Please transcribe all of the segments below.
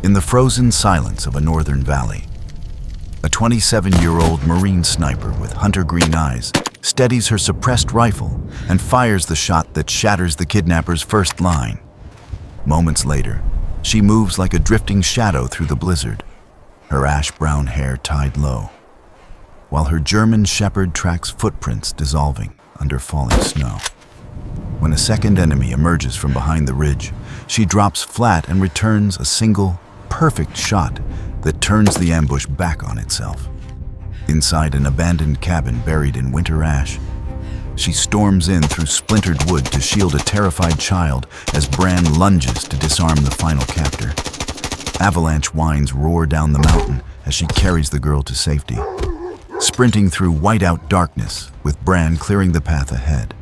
In the frozen silence of a northern valley, a 27-year-old Marine sniper with hunter-green eyes steadies her suppressed rifle and fires the shot that shatters the kidnapper's first line. Moments later, she moves like a drifting shadow through the blizzard, her ash-brown hair tied low, while her German shepherd tracks footprints dissolving under falling snow. When a second enemy emerges from behind the ridge, she drops flat and returns a single, perfect shot that turns the ambush back on itself. Inside an abandoned cabin buried in winter ash, she storms in through splintered wood to shield a terrified child as Bran lunges to disarm the final captor. Avalanche whines roar down the mountain as she carries the girl to safety, sprinting through whiteout darkness with Bran clearing the path ahead.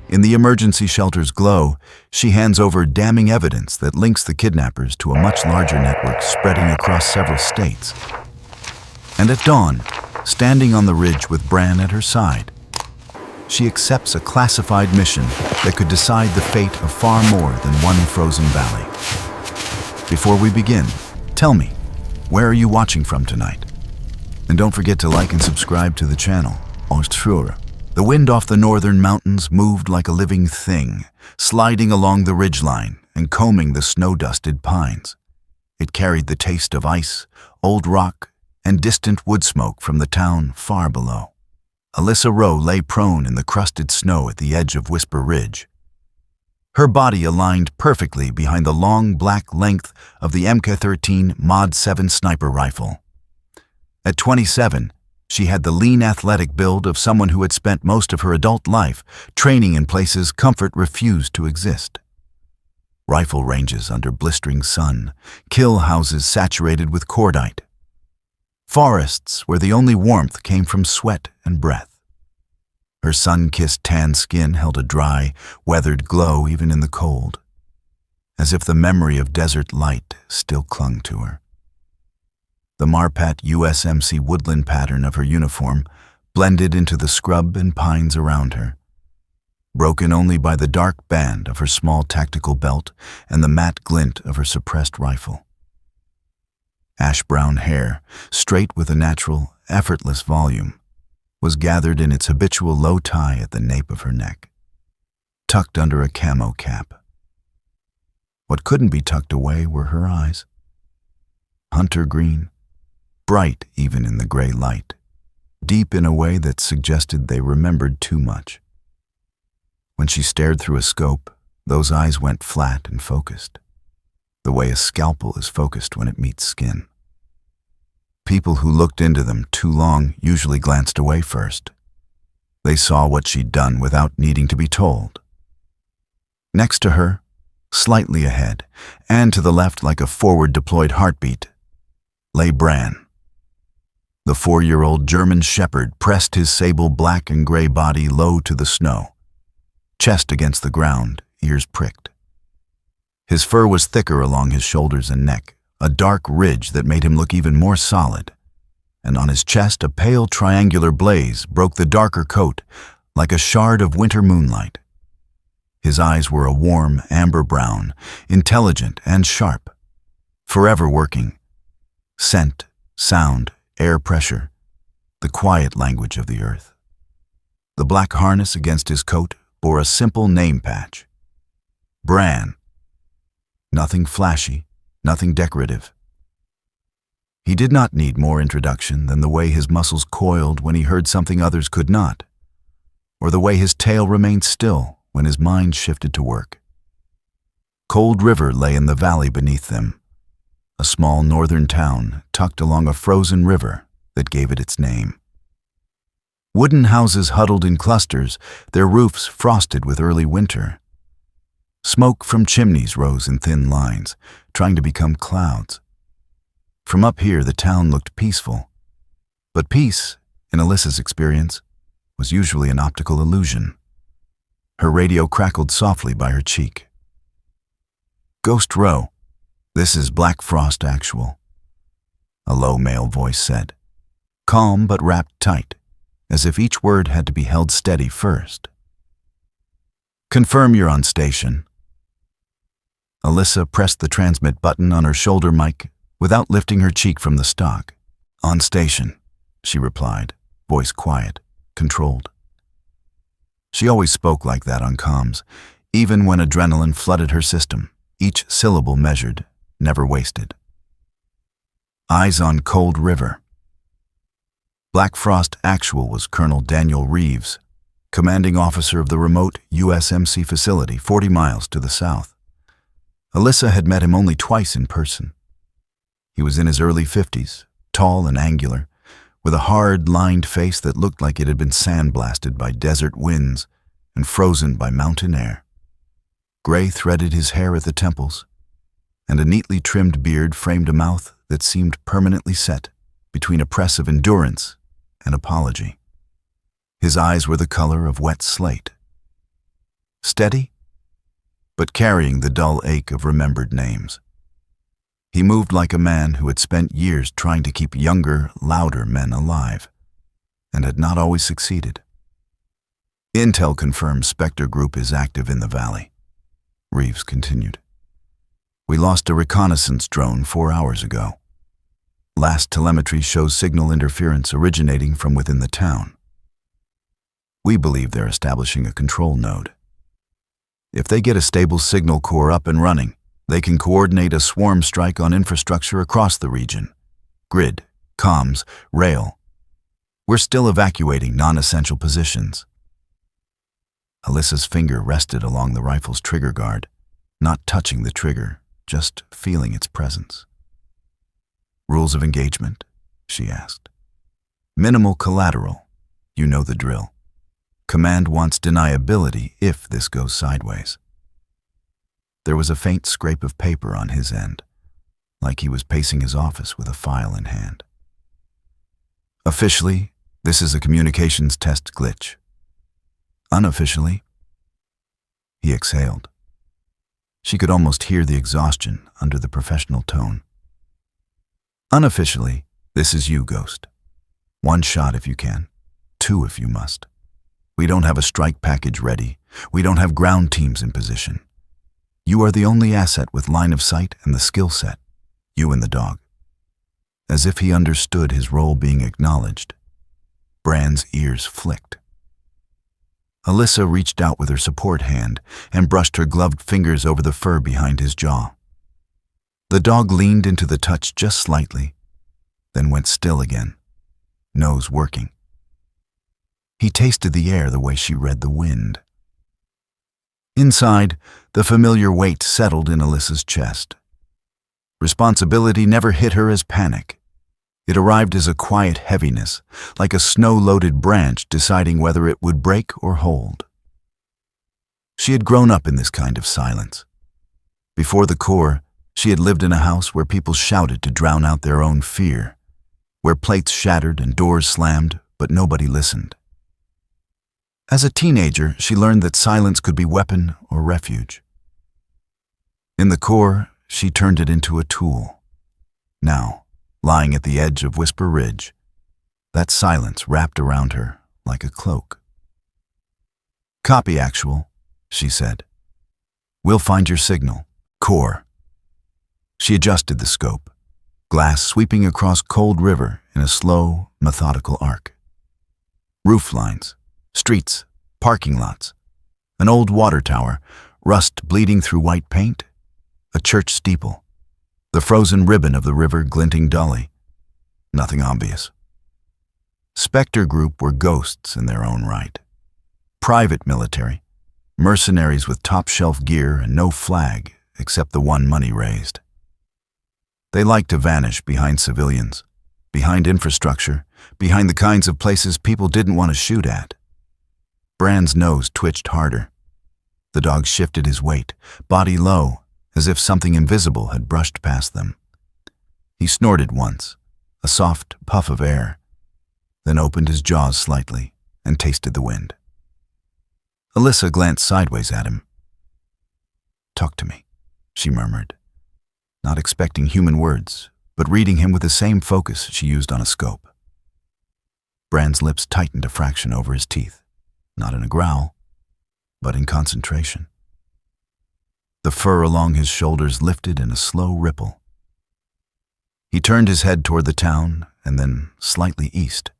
In the emergency shelter's glow, she hands over damning evidence that links the kidnappers to a much larger network spreading across several states. And at dawn, standing on the ridge with Bran at her side, she accepts a classified mission that could decide the fate of far more than one frozen valley. Before we begin, tell me, where are you watching from tonight? And don't forget to like and subscribe to the channel. Antler. The wind off the northern mountains moved like a living thing, sliding along the ridgeline and combing the snow-dusted pines. It carried the taste of ice, old rock, and distant wood smoke from the town far below. Alyssa Rowe lay prone in the crusted snow at the edge of Whisper Ridge, her body aligned perfectly behind the long black length of the MK-13 Mod 7 sniper rifle. At 27, she had the lean athletic build of someone who had spent most of her adult life training in places comfort refused to exist. Rifle ranges under blistering sun, kill houses saturated with cordite, forests where the only warmth came from sweat and breath. Her sun-kissed tan skin held a dry, weathered glow even in the cold, as if the memory of desert light still clung to her. The Marpat USMC woodland pattern of her uniform blended into the scrub and pines around her, broken only by the dark band of her small tactical belt and the matte glint of her suppressed rifle. Ash-brown hair, straight with a natural, effortless volume, was gathered in its habitual low tie at the nape of her neck, tucked under a camo cap. What couldn't be tucked away were her eyes. Hunter green, bright even in the gray light, deep in a way that suggested they remembered too much. When she stared through a scope, those eyes went flat and focused, the way a scalpel is focused when it meets skin. People who looked into them too long usually glanced away first. They saw what she'd done without needing to be told. Next to her, slightly ahead, and to the left like a forward-deployed heartbeat, lay Bran. The 4-year-old German shepherd pressed his sable black and gray body low to the snow, chest against the ground, ears pricked. His fur was thicker along his shoulders and neck, a dark ridge that made him look even more solid, and on his chest a pale triangular blaze broke the darker coat like a shard of winter moonlight. His eyes were a warm amber brown, intelligent and sharp, forever working. Scent, sound, air pressure, the quiet language of the earth. The black harness against his coat bore a simple name patch. Bran. Nothing flashy, nothing decorative. He did not need more introduction than the way his muscles coiled when he heard something others could not, or the way his tail remained still when his mind shifted to work. Cold River lay in the valley beneath them, a small northern town tucked along a frozen river that gave it its name. Wooden houses huddled in clusters, their roofs frosted with early winter. Smoke from chimneys rose in thin lines, trying to become clouds. From up here, the town looked peaceful. But peace, in Alyssa's experience, was usually an optical illusion. Her radio crackled softly by her cheek. "Ghost Rowe, this is Black Frost Actual," a low male voice said, calm but wrapped tight, as if each word had to be held steady first. "Confirm you're on station." Alyssa pressed the transmit button on her shoulder mic without lifting her cheek from the stock. "On station," she replied, voice quiet, controlled. She always spoke like that on comms, even when adrenaline flooded her system, each syllable measured, never wasted. Eyes on Cold River. Black Frost Actual was Colonel Daniel Reeves, commanding officer of the remote USMC facility 40 miles to the south. Alyssa had met him only twice in person. He was in his early 50s, tall and angular, with a hard, lined face that looked like it had been sandblasted by desert winds and frozen by mountain air. Gray threaded his hair at the temples, and a neatly trimmed beard framed a mouth that seemed permanently set between a press of endurance and apology. His eyes were the color of wet slate. Steady, but carrying the dull ache of remembered names. He moved like a man who had spent years trying to keep younger, louder men alive, and had not always succeeded. "Intel confirms Spectre Group is active in the valley," Reeves continued. "We lost a reconnaissance drone 4 hours ago. Last telemetry shows signal interference originating from within the town. We believe they're establishing a control node. If they get a stable signal core up and running, they can coordinate a swarm strike on infrastructure across the region. Grid, comms, rail. We're still evacuating non-essential positions." Alyssa's finger rested along the rifle's trigger guard, not touching the trigger, just feeling its presence. "Rules of engagement?" she asked. "Minimal collateral. You know the drill. Command wants deniability if this goes sideways." There was a faint scrape of paper on his end, like he was pacing his office with a file in hand. "Officially, this is a communications test glitch. Unofficially," he exhaled. She could almost hear the exhaustion under the professional tone. "Unofficially, this is you, Ghost. 1 shot if you can, 2 if you must. We don't have a strike package ready. We don't have ground teams in position. You are the only asset with line of sight and the skill set, you and the dog." As if he understood his role being acknowledged, Brand's ears flicked. Alyssa reached out with her support hand and brushed her gloved fingers over the fur behind his jaw. The dog leaned into the touch just slightly, then went still again, nose working. He tasted the air the way she read the wind. Inside, the familiar weight settled in Alyssa's chest. Responsibility never hit her as panic. It arrived as a quiet heaviness, like a snow-loaded branch deciding whether it would break or hold. She had grown up in this kind of silence. Before the Corps, she had lived in a house where people shouted to drown out their own fear, where plates shattered and doors slammed, but nobody listened. As a teenager, she learned that silence could be weapon or refuge. In the Corps, she turned it into a tool. Now, lying at the edge of Whisper Ridge, that silence wrapped around her like a cloak. "Copy, Actual," she said. "We'll find your signal. Corps." She adjusted the scope, glass sweeping across Cold River in a slow, methodical arc. Roof lines, streets, parking lots, an old water tower, rust bleeding through white paint, a church steeple, the frozen ribbon of the river glinting dully. Nothing obvious. Spectre Group were ghosts in their own right. Private military, mercenaries with top-shelf gear and no flag except the one money raised. They liked to vanish behind civilians, behind infrastructure, behind the kinds of places people didn't want to shoot at. Brand's nose twitched harder. The dog shifted his weight, body low, as if something invisible had brushed past them. He snorted once, a soft puff of air, then opened his jaws slightly and tasted the wind. Alyssa glanced sideways at him. "Talk to me," she murmured, not expecting human words, but reading him with the same focus she used on a scope. Brand's lips tightened a fraction over his teeth, not in a growl, but in concentration. The fur along his shoulders lifted in a slow ripple. He turned his head toward the town and then slightly east,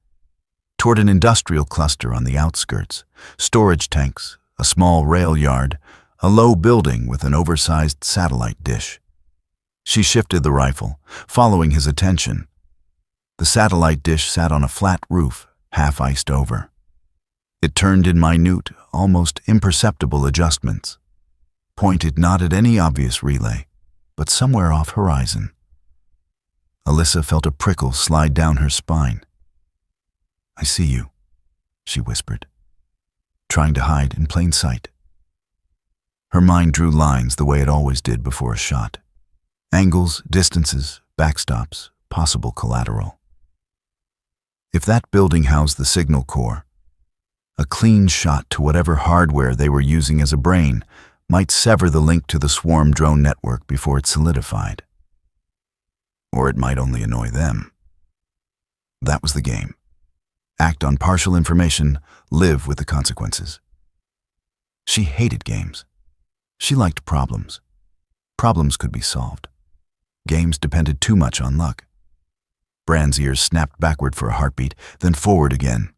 toward an industrial cluster on the outskirts, storage tanks, a small rail yard, a low building with an oversized satellite dish. She shifted the rifle, following his attention. The satellite dish sat on a flat roof, half iced over. It turned in minute, almost imperceptible adjustments, pointed not at any obvious relay, but somewhere off horizon. Alyssa felt a prickle slide down her spine. "I see you," she whispered, trying to hide in plain sight. Her mind drew lines the way it always did before a shot. Angles, distances, backstops, possible collateral. If that building housed the signal core, a clean shot to whatever hardware they were using as a brain might sever the link to the swarm drone network before it solidified. Or it might only annoy them. That was the game. Act on partial information, live with the consequences. She hated games. She liked problems. Problems could be solved. Games depended too much on luck. Bran's ears snapped backward for a heartbeat, then forward again.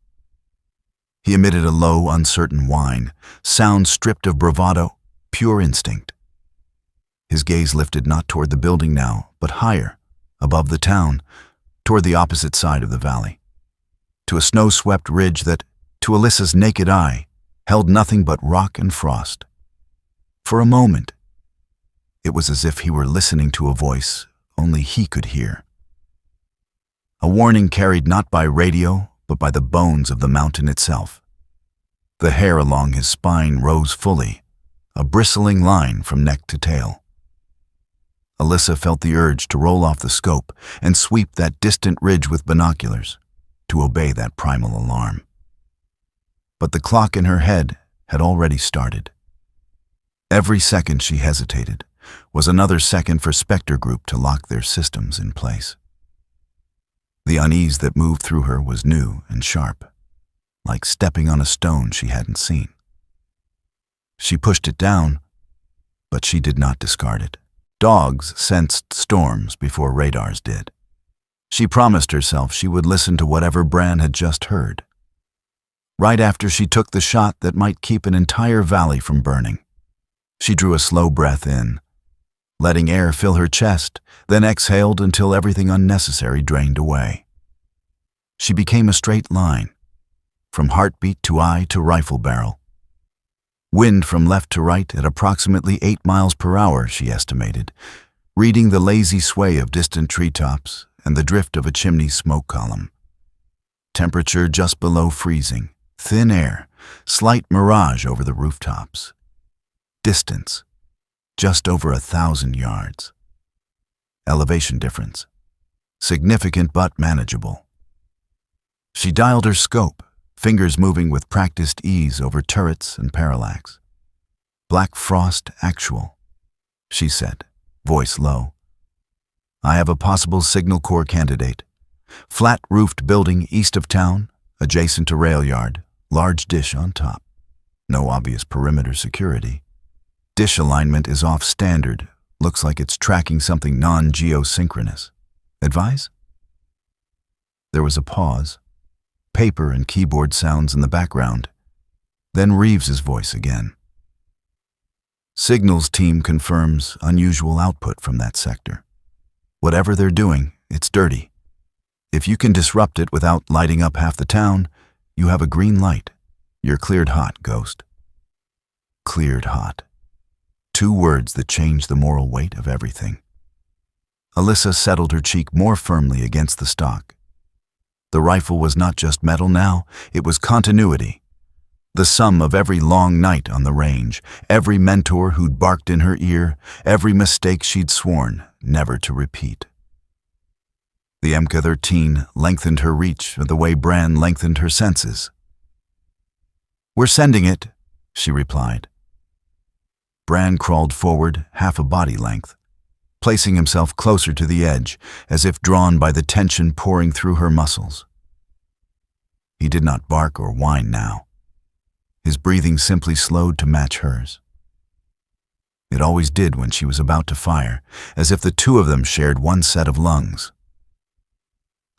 He emitted a low, uncertain whine, sound stripped of bravado, pure instinct. His gaze lifted not toward the building now, but higher, above the town, toward the opposite side of the valley, to a snow-swept ridge that, to Alyssa's naked eye, held nothing but rock and frost. For a moment, it was as if he were listening to a voice only he could hear. A warning carried not by radio, but by the bones of the mountain itself. The hair along his spine rose fully, a bristling line from neck to tail. Alyssa felt the urge to roll off the scope and sweep that distant ridge with binoculars, to obey that primal alarm. But the clock in her head had already started. Every second she hesitated was another second for Spectre Group to lock their systems in place. The unease that moved through her was new and sharp, like stepping on a stone she hadn't seen. She pushed it down, but she did not discard it. Dogs sensed storms before radars did. She promised herself she would listen to whatever Bran had just heard. Right after she took the shot that might keep an entire valley from burning, she drew a slow breath in, letting air fill her chest, then exhaled until everything unnecessary drained away. She became a straight line, from heartbeat to eye to rifle barrel. Wind from left to right at approximately 8 miles per hour, she estimated, reading the lazy sway of distant treetops and the drift of a chimney smoke column. Temperature just below freezing, thin air, slight mirage over the rooftops. Distance, just over 1,000 yards. Elevation difference, significant but manageable. She dialed her scope, fingers moving with practiced ease over turrets and parallax. "Black frost actual," she said, voice low. "I have a possible signal corps candidate. Flat-roofed building east of town, adjacent to rail yard, large dish on top. No obvious perimeter security. Dish alignment is off standard, looks like it's tracking something non-geosynchronous. Advise?" There was a pause, paper and keyboard sounds in the background, then Reeves's voice again. "Signals team confirms unusual output from that sector. Whatever they're doing, it's dirty. If you can disrupt it without lighting up half the town, you have a green light. You're cleared hot, Ghost." Cleared hot. 2 words that changed the moral weight of everything. Alyssa settled her cheek more firmly against the stock. The rifle was not just metal now, it was continuity. The sum of every long night on the range, every mentor who'd barked in her ear, every mistake she'd sworn never to repeat. The MK-13 lengthened her reach the way Bran lengthened her senses. "We're sending it," she replied. Bran crawled forward half a body length, placing himself closer to the edge, as if drawn by the tension pouring through her muscles. He did not bark or whine now. His breathing simply slowed to match hers. It always did when she was about to fire, as if the two of them shared one set of lungs.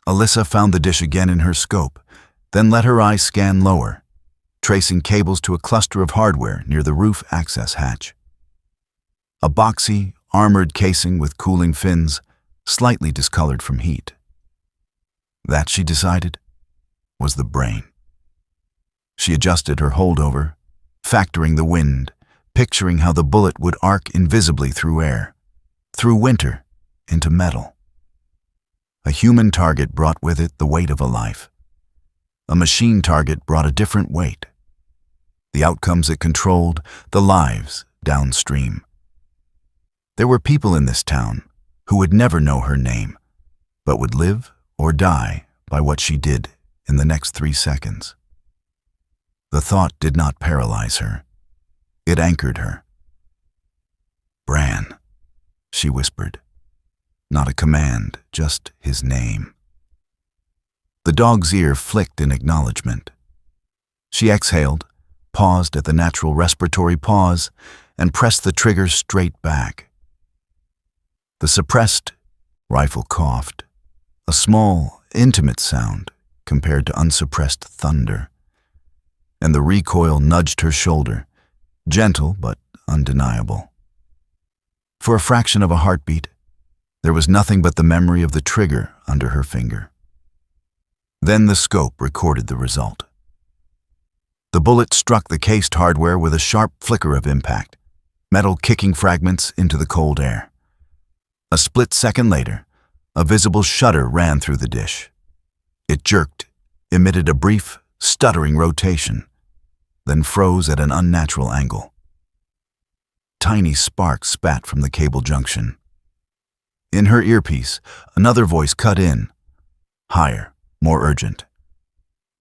Alyssa found the dish again in her scope, then let her eyes scan lower, tracing cables to a cluster of hardware near the roof access hatch. A boxy, armored casing with cooling fins, slightly discolored from heat. That, she decided, was the brain. She adjusted her holdover, factoring the wind, picturing how the bullet would arc invisibly through air, through winter, into metal. A human target brought with it the weight of a life. A machine target brought a different weight. The outcomes it controlled, the lives downstream. There were people in this town who would never know her name, but would live or die by what she did in the next 3 seconds. The thought did not paralyze her. It anchored her. "Bran," she whispered. Not a command, just his name. The dog's ear flicked in acknowledgement. She exhaled, paused at the natural respiratory pause, and pressed the trigger straight back. The suppressed rifle coughed, a small, intimate sound compared to unsuppressed thunder. And the recoil nudged her shoulder, gentle but undeniable. For a fraction of a heartbeat, there was nothing but the memory of the trigger under her finger. Then the scope recorded the result. The bullet struck the cased hardware with a sharp flicker of impact, metal kicking fragments into the cold air. A split second later, a visible shudder ran through the dish. It jerked, emitted a brief, stuttering rotation, then froze at an unnatural angle. Tiny sparks spat from the cable junction. In her earpiece, another voice cut in, higher, more urgent.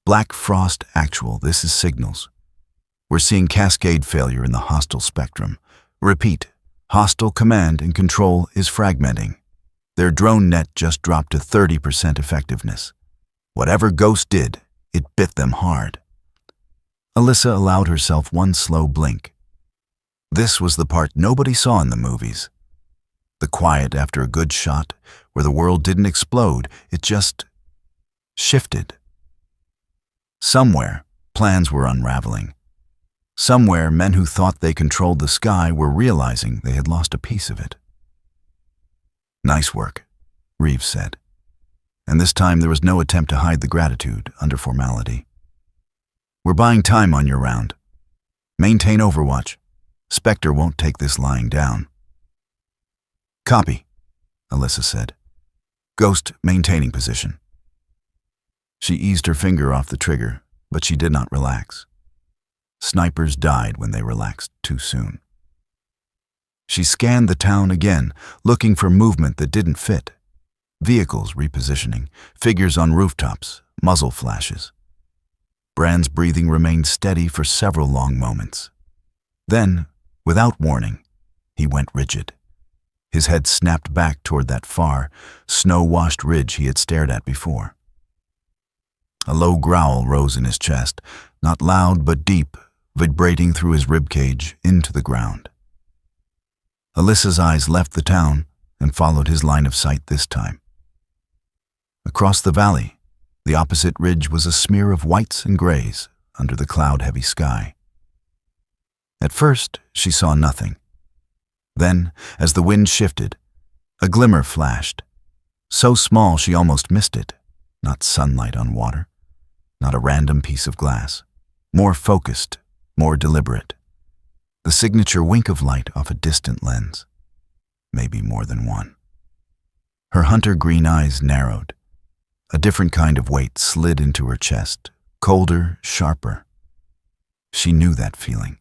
"Black Frost Actual, this is Signals. We're seeing cascade failure in the hostile spectrum. Repeat, hostile command and control is fragmenting. Their drone net just dropped to 30% effectiveness. Whatever Ghost did, it bit them hard." Alyssa allowed herself one slow blink. This was the part nobody saw in the movies. The quiet after a good shot, where the world didn't explode, it just shifted. Somewhere, plans were unraveling. Somewhere, men who thought they controlled the sky were realizing they had lost a piece of it. "Nice work," Reeves said. And this time there was no attempt to hide the gratitude under formality. "We're buying time on your round. Maintain overwatch. Spectre won't take this lying down." "Copy," Alyssa said. "Ghost maintaining position." She eased her finger off the trigger, but she did not relax. Snipers died when they relaxed too soon. She scanned the town again, looking for movement that didn't fit. Vehicles repositioning, figures on rooftops, muzzle flashes. Bran's breathing remained steady for several long moments. Then, without warning, he went rigid. His head snapped back toward that far, snow-washed ridge he had stared at before. A low growl rose in his chest, not loud but deep, vibrating through his ribcage into the ground. Alyssa's eyes left the town and followed his line of sight this time. Across the valley, the opposite ridge was a smear of whites and grays under the cloud-heavy sky. At first, she saw nothing. Then, as the wind shifted, a glimmer flashed, so small she almost missed it. Not sunlight on water, not a random piece of glass. More focused, more deliberate. The signature wink of light off a distant lens. Maybe more than one. Her hunter-green eyes narrowed. A different kind of weight slid into her chest, colder, sharper. She knew that feeling.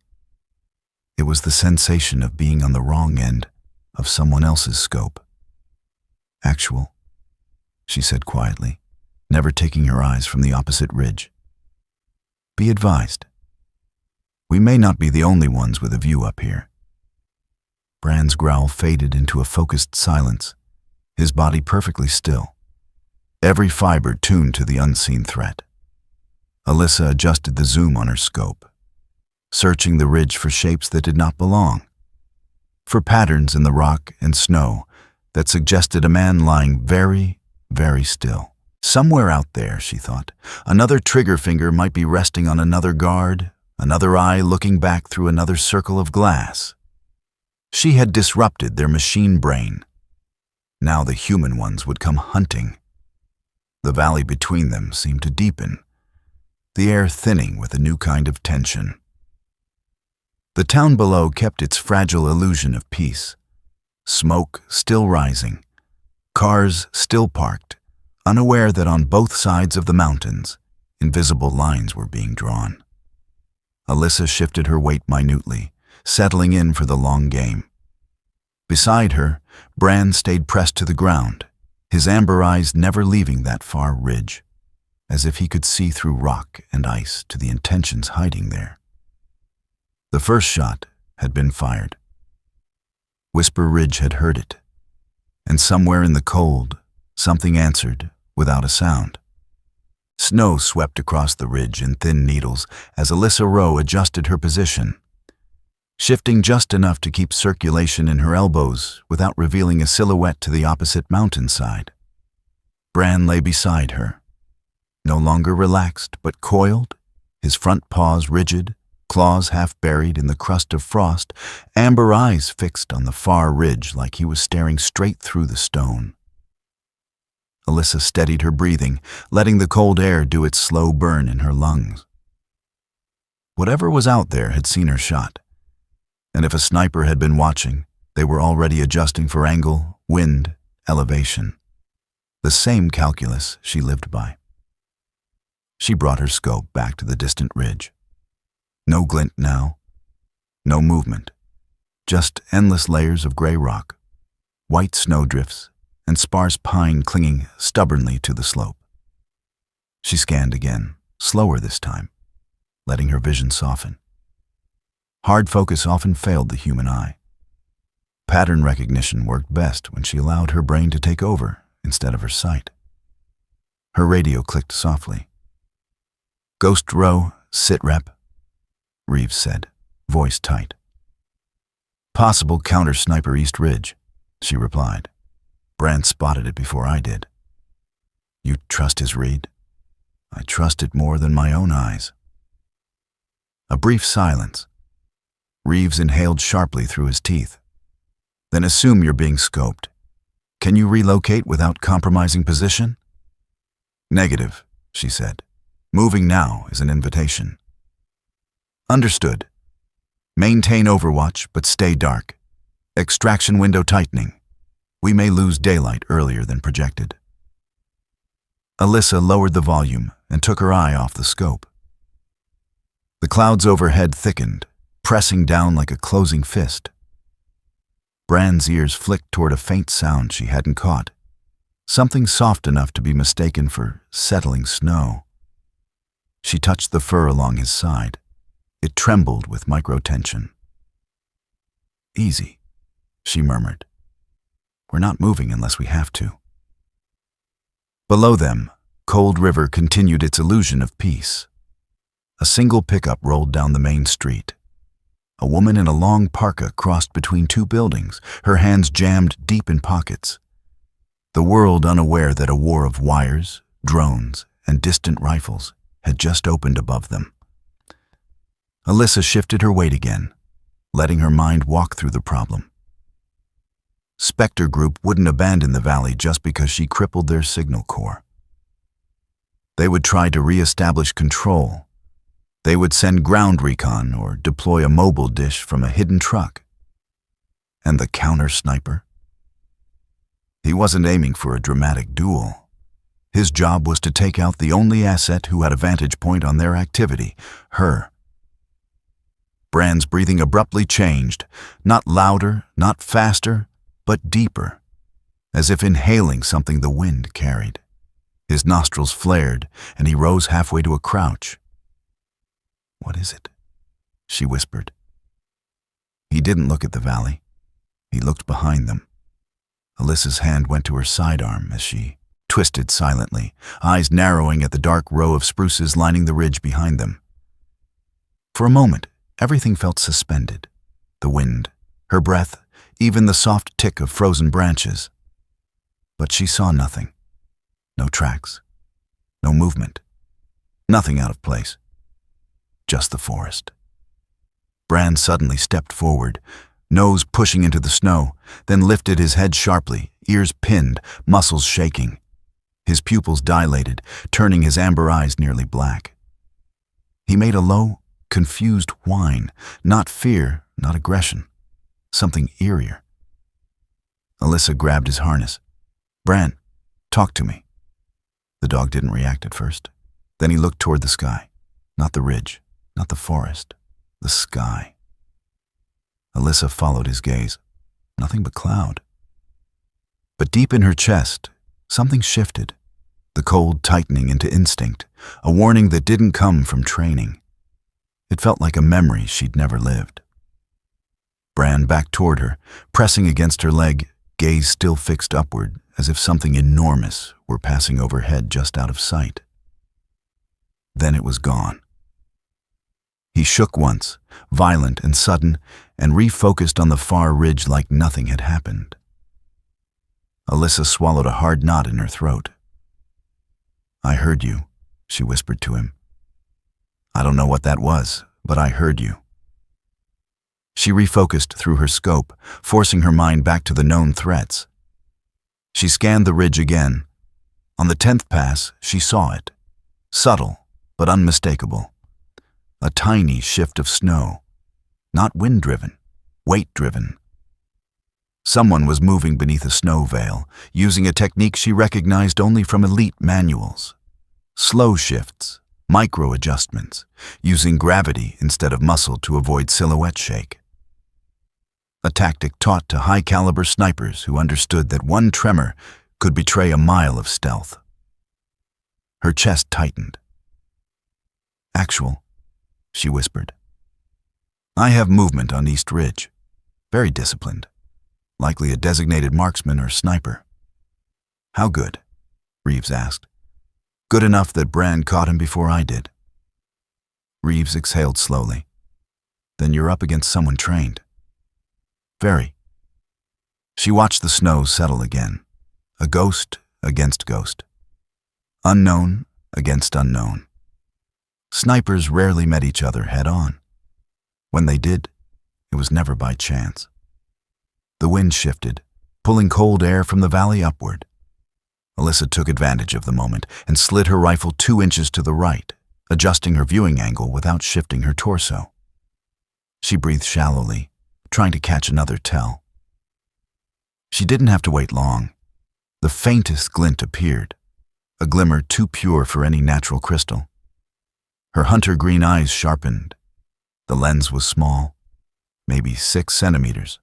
It was the sensation of being on the wrong end of someone else's scope. "Actual," she said quietly, never taking her eyes from the opposite ridge. "Be advised. We may not be the only ones with a view up here." Bran's growl faded into a focused silence, his body perfectly still, every fiber tuned to the unseen threat. Alyssa adjusted the zoom on her scope, searching the ridge for shapes that did not belong. for patterns in the rock and snow that suggested a man lying very, very still. Somewhere out there, she thought, another trigger finger might be resting on another guard, another eye looking back through another circle of glass. She had disrupted their machine brain. Now the human ones would come hunting. The valley between them seemed to deepen, the air thinning with a new kind of tension. The town below kept its fragile illusion of peace. Smoke still rising, cars still parked, unaware that on both sides of the mountains, invisible lines were being drawn. Alyssa shifted her weight minutely, settling in for the long game. Beside her, Bran stayed pressed to the ground, his amber eyes never leaving that far ridge, as if he could see through rock and ice to the intentions hiding there. The first shot had been fired. Whisper Ridge had heard it, and somewhere in the cold, something answered without a sound. Snow swept across the ridge in thin needles as Alyssa Rowe adjusted her position, shifting just enough to keep circulation in her elbows without revealing a silhouette to the opposite mountainside. Bran lay beside her, no longer relaxed but coiled, his front paws rigid, claws half buried in the crust of frost, amber eyes fixed on the far ridge like he was staring straight through the stone. Alyssa steadied her breathing, letting the cold air do its slow burn in her lungs. Whatever was out there had seen her shot, and if a sniper had been watching, they were already adjusting for angle, wind, elevation. The same calculus she lived by. She brought her scope back to the distant ridge. No glint now, no movement, just endless layers of gray rock, white snowdrifts, and sparse pine clinging stubbornly to the slope. She scanned again, slower this time, letting her vision soften. Hard focus often failed the human eye. Pattern recognition worked best when she allowed her brain to take over instead of her sight. Her radio clicked softly. "Ghost Rowe, sit rep," Reeves said, voice tight. "Possible counter-sniper East Ridge," she replied. "Bran spotted it before I did." "You trust his read?" "I trust it more than my own eyes." A brief silence. Reeves inhaled sharply through his teeth. "Then assume you're being scoped. Can you relocate without compromising position?" "Negative," she said. "Moving now is an invitation." "Understood. Maintain overwatch, but stay dark. Extraction window tightening. We may lose daylight earlier than projected." Alyssa lowered the volume and took her eye off the scope. The clouds overhead thickened, pressing down like a closing fist. Bran's ears flicked toward a faint sound she hadn't caught, something soft enough to be mistaken for settling snow. She touched the fur along his side. It trembled with micro-tension. "Easy," she murmured. "We're not moving unless we have to." Below them, Cold River continued its illusion of peace. A single pickup rolled down the main street. A woman in a long parka crossed between two buildings, her hands jammed deep in pockets. The world unaware that a war of wires, drones, and distant rifles had just opened above them. Alyssa shifted her weight again, letting her mind walk through the problem. Spectre Group wouldn't abandon the valley just because she crippled their signal core. They would try to re-establish control. They would send ground recon or deploy a mobile dish from a hidden truck. And the counter-sniper? He wasn't aiming for a dramatic duel. His job was to take out the only asset who had a vantage point on their activity, her. Bran's breathing abruptly changed, not louder, not faster, but deeper, as if inhaling something the wind carried. His nostrils flared, and he rose halfway to a crouch. "What is it?" she whispered. He didn't look at the valley. He looked behind them. Alyssa's hand went to her sidearm as she twisted silently, eyes narrowing at the dark row of spruces lining the ridge behind them. For a moment, everything felt suspended. The wind, her breath, even the soft tick of frozen branches. But she saw nothing. No tracks. No movement. Nothing out of place. Just the forest. Bran suddenly stepped forward, nose pushing into the snow, then lifted his head sharply, ears pinned, muscles shaking. His pupils dilated, turning his amber eyes nearly black. He made a low, confused whine, not fear, not aggression, something eerier. Alyssa grabbed his harness. "Bran, talk to me." The dog didn't react at first. Then he looked toward the sky. Not the ridge, not the forest, the sky. Alyssa followed his gaze. Nothing but cloud. But deep in her chest, something shifted, the cold tightening into instinct, a warning that didn't come from training. It felt like a memory she'd never lived. Bran backed toward her, pressing against her leg, gaze still fixed upward, as if something enormous were passing overhead just out of sight. Then it was gone. He shook once, violent and sudden, and refocused on the far ridge like nothing had happened. Alyssa swallowed a hard knot in her throat. "I heard you," she whispered to him. "I don't know what that was, but I heard you." She refocused through her scope, forcing her mind back to the known threats. She scanned the ridge again. On the 10th pass, she saw it. Subtle, but unmistakable. A tiny shift of snow. Not wind-driven, weight-driven. Someone was moving beneath a snow veil, using a technique she recognized only from elite manuals. Slow shifts, micro-adjustments, using gravity instead of muscle to avoid silhouette shake. A tactic taught to high-caliber snipers who understood that one tremor could betray a mile of stealth. Her chest tightened. "Actual," she whispered. "I have movement on East Ridge. Very disciplined. Likely a designated marksman or sniper." "How good?" Reeves asked. "Good enough that Bran caught him before I did." Reeves exhaled slowly. "Then you're up against someone trained." "Very." She watched the snow settle again. A ghost against ghost. Unknown against unknown. Snipers rarely met each other head-on. When they did, it was never by chance. The wind shifted, pulling cold air from the valley upward. Alyssa took advantage of the moment and slid her rifle 2 inches to the right, adjusting her viewing angle without shifting her torso. She breathed shallowly, trying to catch another tell. She didn't have to wait long. The faintest glint appeared, a glimmer too pure for any natural crystal. Her hunter-green eyes sharpened. The lens was small, maybe 6 centimeters.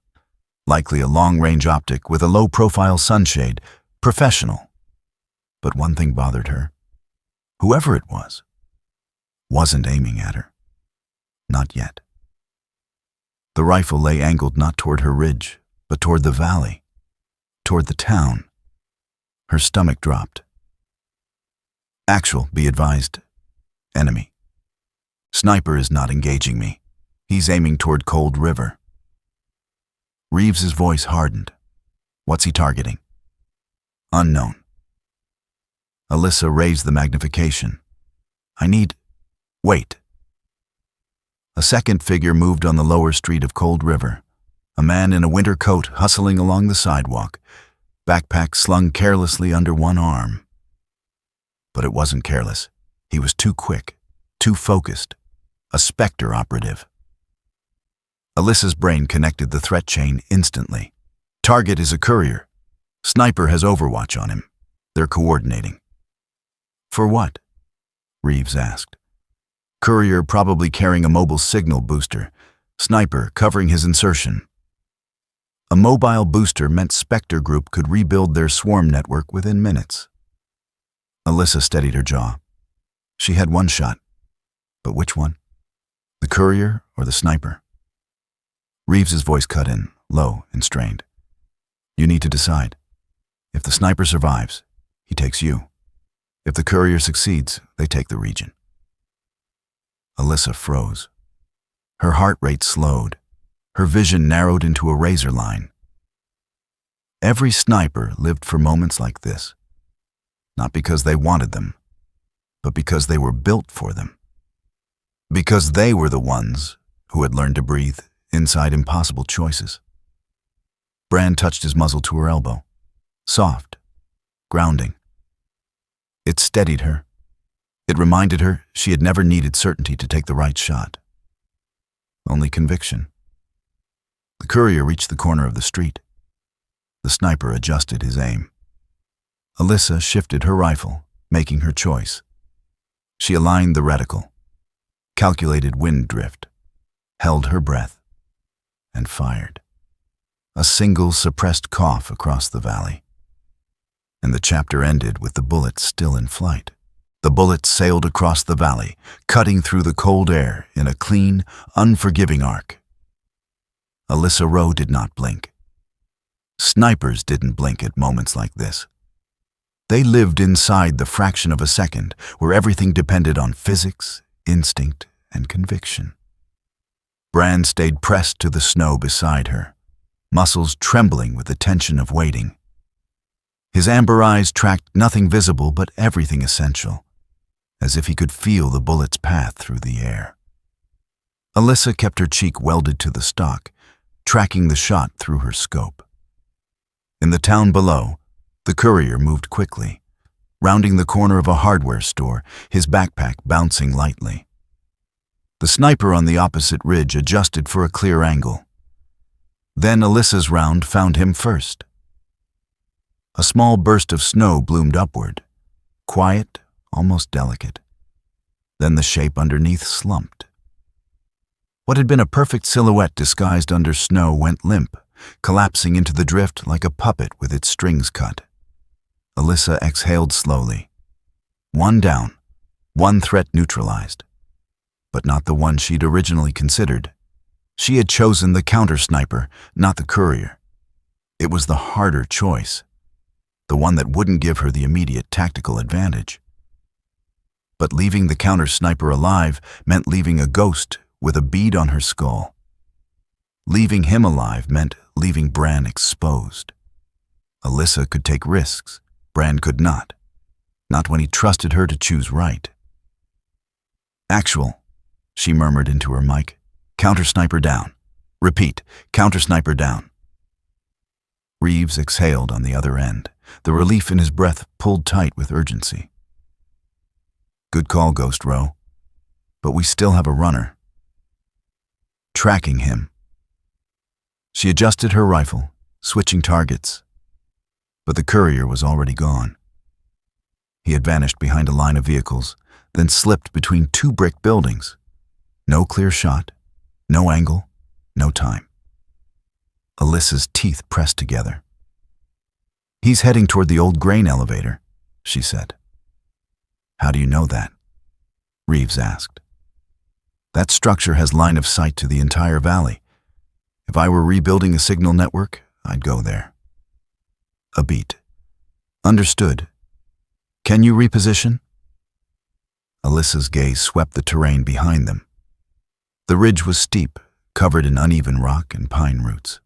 Likely a long-range optic with a low-profile sunshade, professional. But one thing bothered her. Whoever it was, wasn't aiming at her. Not yet. The rifle lay angled not toward her ridge, but toward the valley, toward the town. Her stomach dropped. "Actual, be advised. Enemy. Sniper is not engaging me. He's aiming toward Cold River." Reeves's voice hardened. "What's he targeting?" "Unknown." Alyssa raised the magnification. Wait." A second figure moved on the lower street of Cold River. A man in a winter coat hustling along the sidewalk, backpack slung carelessly under one arm. But it wasn't careless. He was too quick, too focused. A Spectre operative. Alyssa's brain connected the threat chain instantly. Target is a courier. Sniper has Overwatch on him. They're coordinating. "For what?" Reeves asked. Courier probably carrying a mobile signal booster. Sniper covering his insertion. A mobile booster meant Spectre Group could rebuild their swarm network within minutes. Alyssa steadied her jaw. She had one shot. But which one? The courier or the sniper? Reeves's voice cut in, low and strained. "You need to decide. If the sniper survives, he takes you. If the courier succeeds, they take the region." Alyssa froze. Her heart rate slowed. Her vision narrowed into a razor line. Every sniper lived for moments like this, not because they wanted them, but because they were built for them. Because they were the ones who had learned to breathe inside impossible choices. Bran touched his muzzle to her elbow. Soft, grounding. It steadied her. It reminded her she had never needed certainty to take the right shot. Only conviction. The courier reached the corner of the street. The sniper adjusted his aim. Alyssa shifted her rifle, making her choice. She aligned the reticle, calculated wind drift, held her breath, and fired. A single suppressed cough across the valley. And the chapter ended with the bullet still in flight. The bullet sailed across the valley, cutting through the cold air in a clean, unforgiving arc. Alyssa Rowe did not blink. Snipers didn't blink at moments like this. They lived inside the fraction of a second where everything depended on physics, instinct, and conviction. Bran stayed pressed to the snow beside her, muscles trembling with the tension of waiting. His amber eyes tracked nothing visible but everything essential, as if he could feel the bullet's path through the air. Alyssa kept her cheek welded to the stock, tracking the shot through her scope. In the town below, the courier moved quickly, rounding the corner of a hardware store, his backpack bouncing lightly. The sniper on the opposite ridge adjusted for a clear angle. Then Alyssa's round found him first. A small burst of snow bloomed upward, quiet, almost delicate. Then the shape underneath slumped. What had been a perfect silhouette disguised under snow went limp, collapsing into the drift like a puppet with its strings cut. Alyssa exhaled slowly. One down, one threat neutralized. But not the one she'd originally considered. She had chosen the counter-sniper, not the courier. It was the harder choice, the one that wouldn't give her the immediate tactical advantage. But leaving the counter-sniper alive meant leaving a ghost with a bead on her skull. Leaving him alive meant leaving Bran exposed. Alyssa could take risks. Bran could not. Not when he trusted her to choose right. "Actual," she murmured into her mic. "Counter-sniper down. Repeat, counter-sniper down." Reeves exhaled on the other end. The relief in his breath pulled tight with urgency. "Good call, Ghost Rowe. But we still have a runner. Tracking him." She adjusted her rifle, switching targets. But the courier was already gone. He had vanished behind a line of vehicles, then slipped between two brick buildings. No clear shot, no angle, no time. Alyssa's teeth pressed together. "He's heading toward the old grain elevator," she said. "How do you know that?" Reeves asked. "That structure has line of sight to the entire valley. If I were rebuilding a signal network, I'd go there." A beat. "Understood. Can you reposition?" Alyssa's gaze swept the terrain behind them. The ridge was steep, covered in uneven rock and pine roots.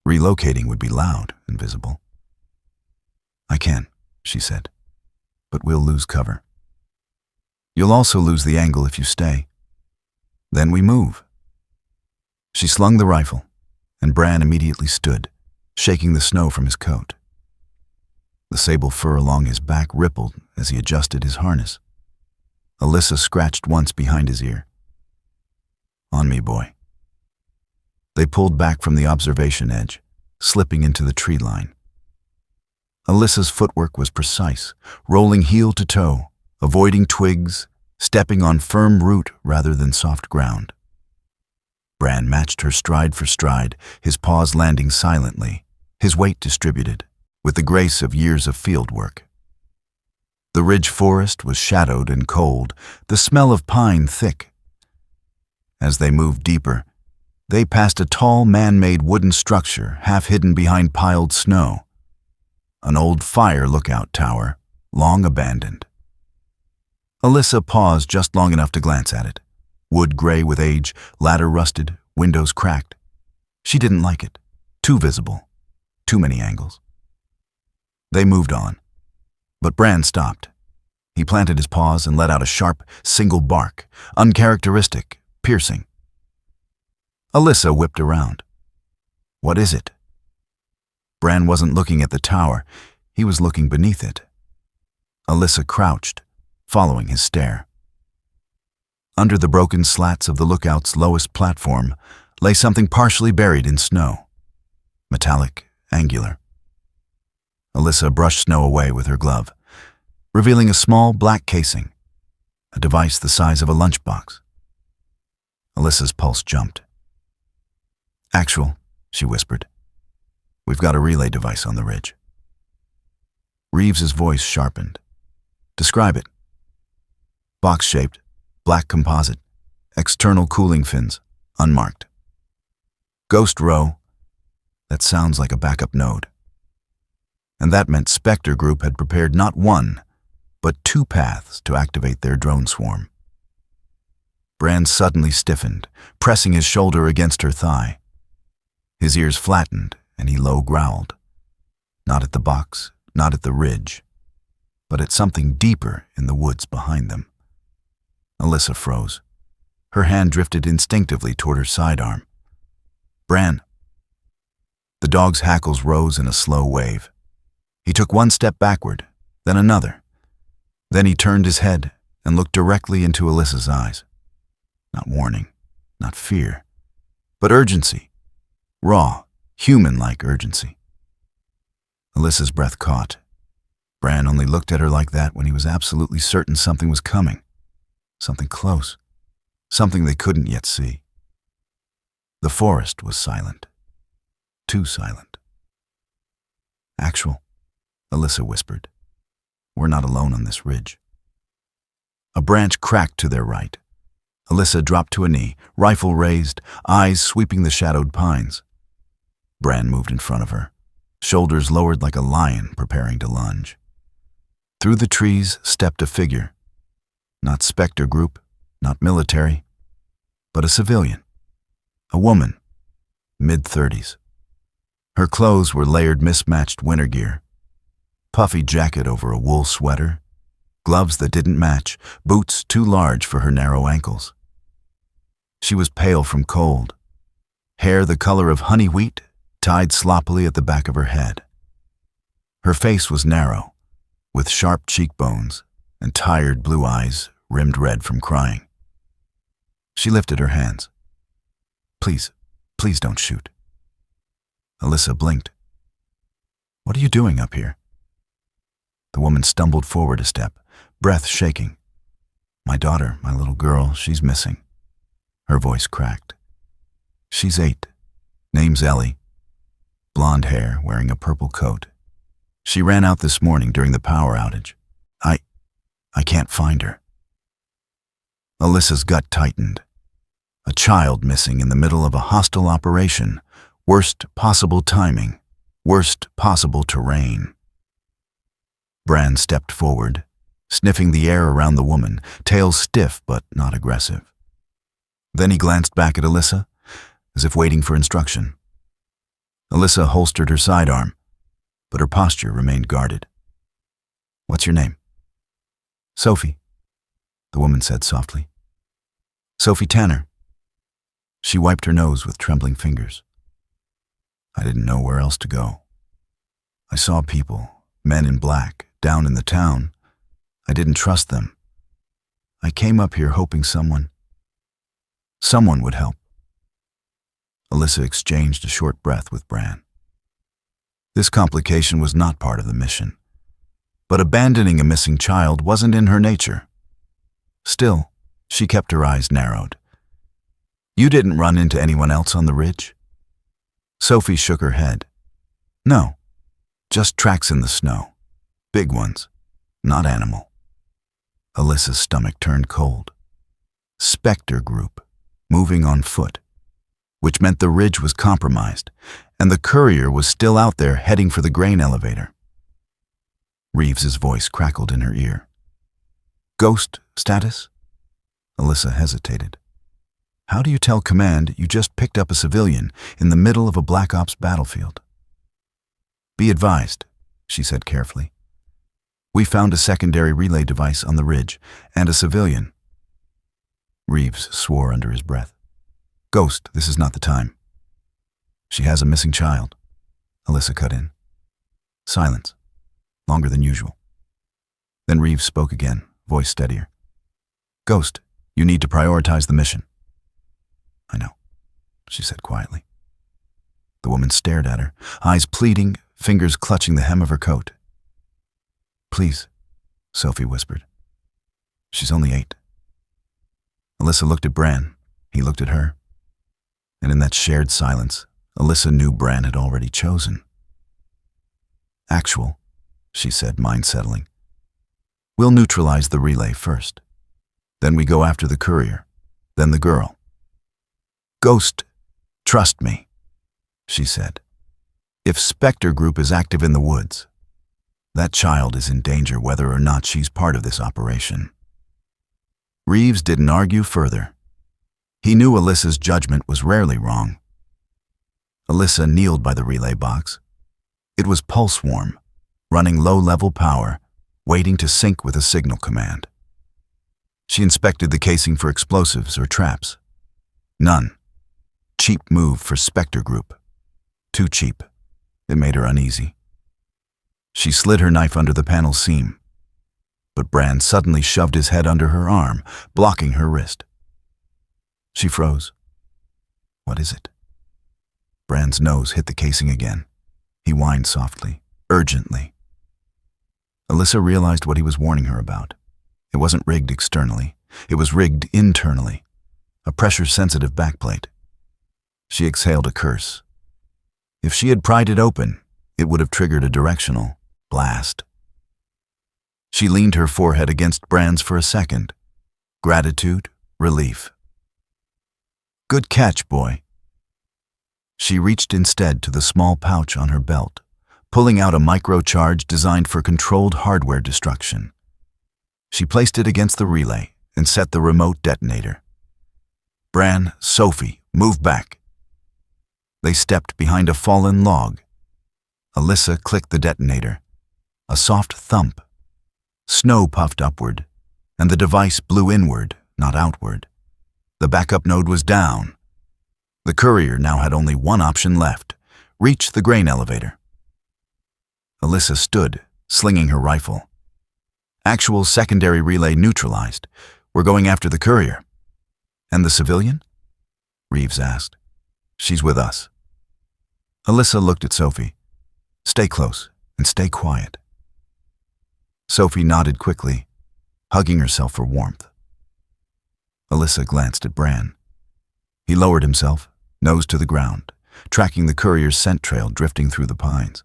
Relocating would be loud and visible. "I can," she said, "but we'll lose cover. You'll also lose the angle if you stay. Then we move." She slung the rifle, and Bran immediately stood, shaking the snow from his coat. The sable fur along his back rippled as he adjusted his harness. Alyssa scratched once behind his ear. "On me, boy." They pulled back from the observation edge, slipping into the tree line. Alyssa's footwork was precise, rolling heel to toe, avoiding twigs, stepping on firm root rather than soft ground. Bran matched her stride for stride, his paws landing silently, his weight distributed, with the grace of years of field work. The ridge forest was shadowed and cold, the smell of pine thick. As they moved deeper, they passed a tall man-made wooden structure half hidden behind piled snow. An old fire lookout tower, long abandoned. Alyssa paused just long enough to glance at it. Wood gray with age, ladder rusted, windows cracked. She didn't like it. Too visible. Too many angles. They moved on, but Bran stopped. He planted his paws and let out a sharp, single bark, uncharacteristic, piercing. Alyssa whipped around. What is it? Bran wasn't looking at the tower. He was looking beneath it. Alyssa crouched, following his stare. Under the broken slats of the lookout's lowest platform lay something partially buried in snow. Metallic, angular. Alyssa brushed snow away with her glove, revealing a small black casing, a device the size of a lunchbox. Alyssa's pulse jumped. "Actual," she whispered. "We've got a relay device on the ridge." Reeves's voice sharpened. "Describe it." "Box-shaped, black composite, external cooling fins, unmarked." "Ghost Rowe." That sounds like a backup node. And that meant Spectre Group had prepared not one, but two paths to activate their drone swarm. Bran suddenly stiffened, pressing his shoulder against her thigh. His ears flattened, and he low growled. Not at the box, not at the ridge, but at something deeper in the woods behind them. Alyssa froze. Her hand drifted instinctively toward her sidearm. "Bran." The dog's hackles rose in a slow wave. He took one step backward, then another. Then he turned his head and looked directly into Alyssa's eyes. Not warning, not fear, but urgency. Raw, human-like urgency. Alyssa's breath caught. Bran only looked at her like that when he was absolutely certain something was coming. Something close. Something they couldn't yet see. The forest was silent. Too silent. "Actual," Alyssa whispered. "We're not alone on this ridge." A branch cracked to their right. Alyssa dropped to a knee, rifle raised, eyes sweeping the shadowed pines. Bran moved in front of her, shoulders lowered like a lion preparing to lunge. Through the trees stepped a figure. Not Spectre Group, not military, but a civilian. A woman, mid-30s. Her clothes were layered mismatched winter gear. Puffy jacket over a wool sweater, gloves that didn't match, boots too large for her narrow ankles. She was pale from cold, hair the color of honey wheat tied sloppily at the back of her head. Her face was narrow, with sharp cheekbones and tired blue eyes rimmed red from crying. She lifted her hands. Please don't shoot." Alyssa blinked. "What are you doing up here?" The woman stumbled forward a step, breath shaking. "My daughter, my little girl, she's missing." Her voice cracked. "She's 8. Name's Ellie. Blonde hair, wearing a purple coat. She ran out this morning during the power outage. I can't find her." Alyssa's gut tightened. A child missing in the middle of a hostile operation. Worst possible timing. Worst possible terrain. Bran stepped forward, sniffing the air around the woman, tail stiff but not aggressive. Then he glanced back at Alyssa, as if waiting for instruction. Alyssa holstered her sidearm, but her posture remained guarded. "What's your name?" "Sophie," the woman said softly. "Sophie Tanner." She wiped her nose with trembling fingers. "I didn't know where else to go. I saw people, men in black, down in the town. I didn't trust them. I came up here hoping someone would help." Alyssa exchanged a short breath with Bran. This complication was not part of the mission, but abandoning a missing child wasn't in her nature. Still, she kept her eyes narrowed. "You didn't run into anyone else on the ridge?" Sophie shook her head. "No, just tracks in the snow. Big ones, not animal." Alyssa's stomach turned cold. Spectre Group, moving on foot, which meant the ridge was compromised, and the courier was still out there heading for the grain elevator. Reeves's voice crackled in her ear. "Ghost status?" Alyssa hesitated. "How do you tell command you just picked up a civilian in the middle of a Black Ops battlefield?" Be advised, she said carefully. We found a secondary relay device on the ridge, and a civilian. Reeves swore under his breath. Ghost, this is not the time. She has a missing child, Alyssa cut in. Silence, longer than usual. Then Reeves spoke again, voice steadier. Ghost, you need to prioritize the mission. I know, she said quietly. The woman stared at her, eyes pleading, fingers clutching the hem of her coat. Please, Sophie whispered. She's only 8. Alyssa looked at Bran. He looked at her. And in that shared silence, Alyssa knew Bran had already chosen. Actual, she said, mind settling. We'll neutralize the relay first. Then we go after the courier, then the girl. Ghost, trust me, she said. If Spectre Group is active in the woods, that child is in danger whether or not she's part of this operation. Reeves didn't argue further. He knew Alyssa's judgment was rarely wrong. Alyssa kneeled by the relay box. It was pulse warm, running low-level power, waiting to sync with a signal command. She inspected the casing for explosives or traps. None. Cheap move for Spectre Group. Too cheap. It made her uneasy. She slid her knife under the panel seam, but Bran suddenly shoved his head under her arm, blocking her wrist. She froze. What is it? Bran's nose hit the casing again. He whined softly, urgently. Alyssa realized what he was warning her about. It wasn't rigged externally. It was rigged internally. A pressure-sensitive backplate. She exhaled a curse. If she had pried it open, it would have triggered a directional blast. She leaned her forehead against Bran's for a second. Gratitude, relief. Good catch, boy. She reached instead to the small pouch on her belt, pulling out a microcharge designed for controlled hardware destruction. She placed it against the relay and set the remote detonator. Bran, Sophie, move back. They stepped behind a fallen log. Alyssa clicked the detonator. A soft thump. Snow puffed upward, and the device blew inward, not outward. The backup node was down. The courier now had only one option left: reach the grain elevator. Alyssa stood, slinging her rifle. Actual secondary relay neutralized. We're going after the courier. And the civilian? Reeves asked. She's with us. Alyssa looked at Sophie. Stay close and stay quiet. Sophie nodded quickly, hugging herself for warmth. Alyssa glanced at Bran. He lowered himself, nose to the ground, tracking the courier's scent trail drifting through the pines.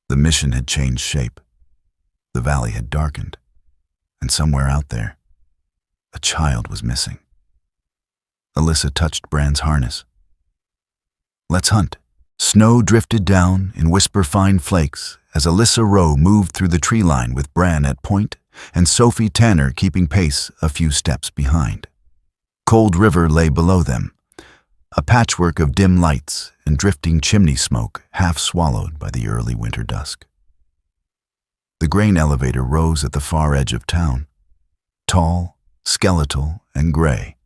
The mission had changed shape. The valley had darkened, and somewhere out there, a child was missing. Alyssa touched Bran's harness. Let's hunt. Snow drifted down in whisper-fine flakes as Alyssa Rowe moved through the tree line with Bran at point and Sophie Tanner keeping pace a few steps behind. Cold River lay below them, a patchwork of dim lights and drifting chimney smoke half swallowed by the early winter dusk. The grain elevator rose at the far edge of town, tall, skeletal, and gray,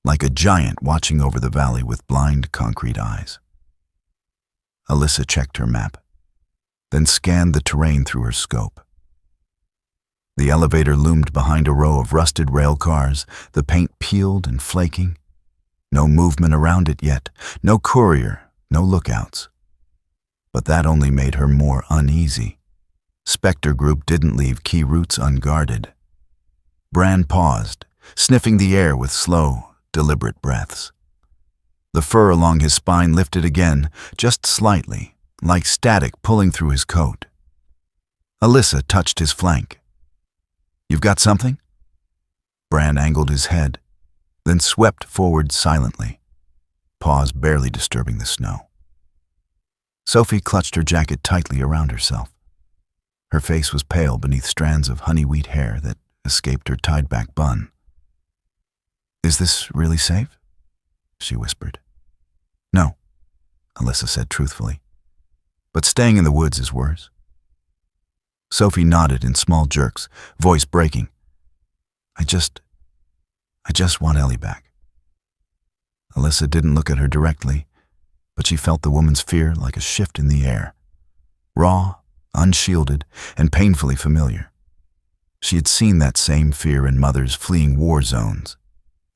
like a giant watching over the valley with blind concrete eyes. Alyssa checked her map, then scanned the terrain through her scope. The elevator loomed behind a row of rusted rail cars, the paint peeled and flaking. No movement around it yet, no courier, no lookouts. But that only made her more uneasy. Spectre Group didn't leave key routes unguarded. Bran paused, sniffing the air with slow, deliberate breaths. The fur along his spine lifted again, just slightly, like static pulling through his coat. Alyssa touched his flank. You've got something? Bran angled his head, then swept forward silently, paws barely disturbing the snow. Sophie clutched her jacket tightly around herself. Her face was pale beneath strands of honey-wheat hair that escaped her tied-back bun. Is this really safe? She whispered. No, Alyssa said truthfully. but staying in the woods is worse. Sophie nodded in small jerks, voice breaking. I just want Ellie back. Alyssa didn't look at her directly, but she felt the woman's fear like a shift in the air. Raw, unshielded, and painfully familiar. She had seen that same fear in mothers fleeing war zones,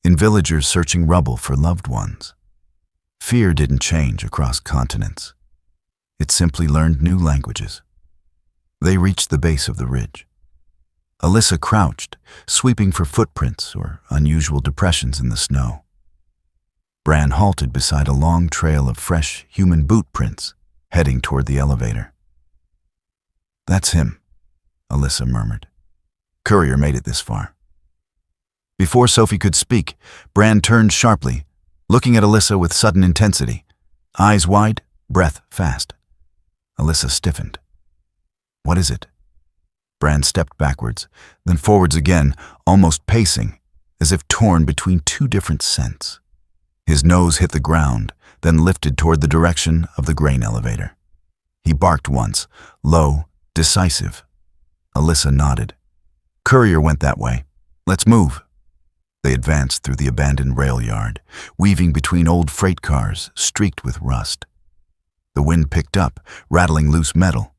in villagers searching rubble for loved ones. Fear didn't change across continents. It simply learned new languages. They reached the base of the ridge. Alyssa crouched, sweeping for footprints or unusual depressions in the snow. Bran halted beside a long trail of fresh human boot prints, heading toward the elevator. That's him, Alyssa murmured. Courier made it this far. Before Sophie could speak, Bran turned sharply, looking at Alyssa with sudden intensity. Eyes wide, breath fast. Alyssa stiffened. What is it? Bran stepped backwards, then forwards again, almost pacing, as if torn between two different scents. His nose hit the ground, then lifted toward the direction of the grain elevator. He barked once, low, decisive. Alyssa nodded. Courier went that way. Let's move. They advanced through the abandoned rail yard, weaving between old freight cars streaked with rust. The wind picked up, rattling loose metal.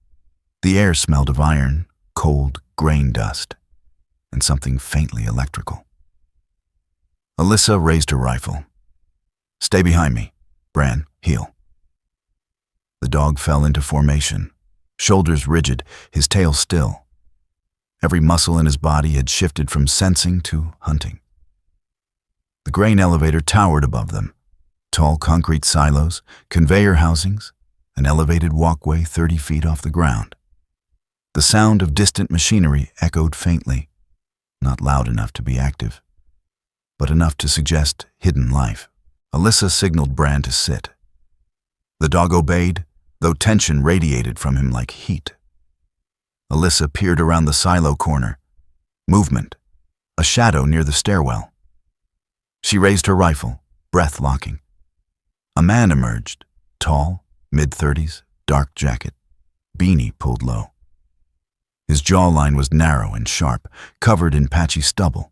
The air smelled of iron, cold grain dust, and something faintly electrical. Alyssa raised her rifle. Stay behind me. Bran, heel. The dog fell into formation, shoulders rigid, his tail still. Every muscle in his body had shifted from sensing to hunting. The grain elevator towered above them. Tall concrete silos, conveyor housings, an elevated walkway 30 feet off the ground. The sound of distant machinery echoed faintly, not loud enough to be active, but enough to suggest hidden life. Alyssa signaled Bran to sit. The dog obeyed, though tension radiated from him like heat. Alyssa peered around the silo corner. Movement, a shadow near the stairwell. She raised her rifle, breath locking. A man emerged, tall, mid-30s, dark jacket, beanie pulled low. His jawline was narrow and sharp, covered in patchy stubble.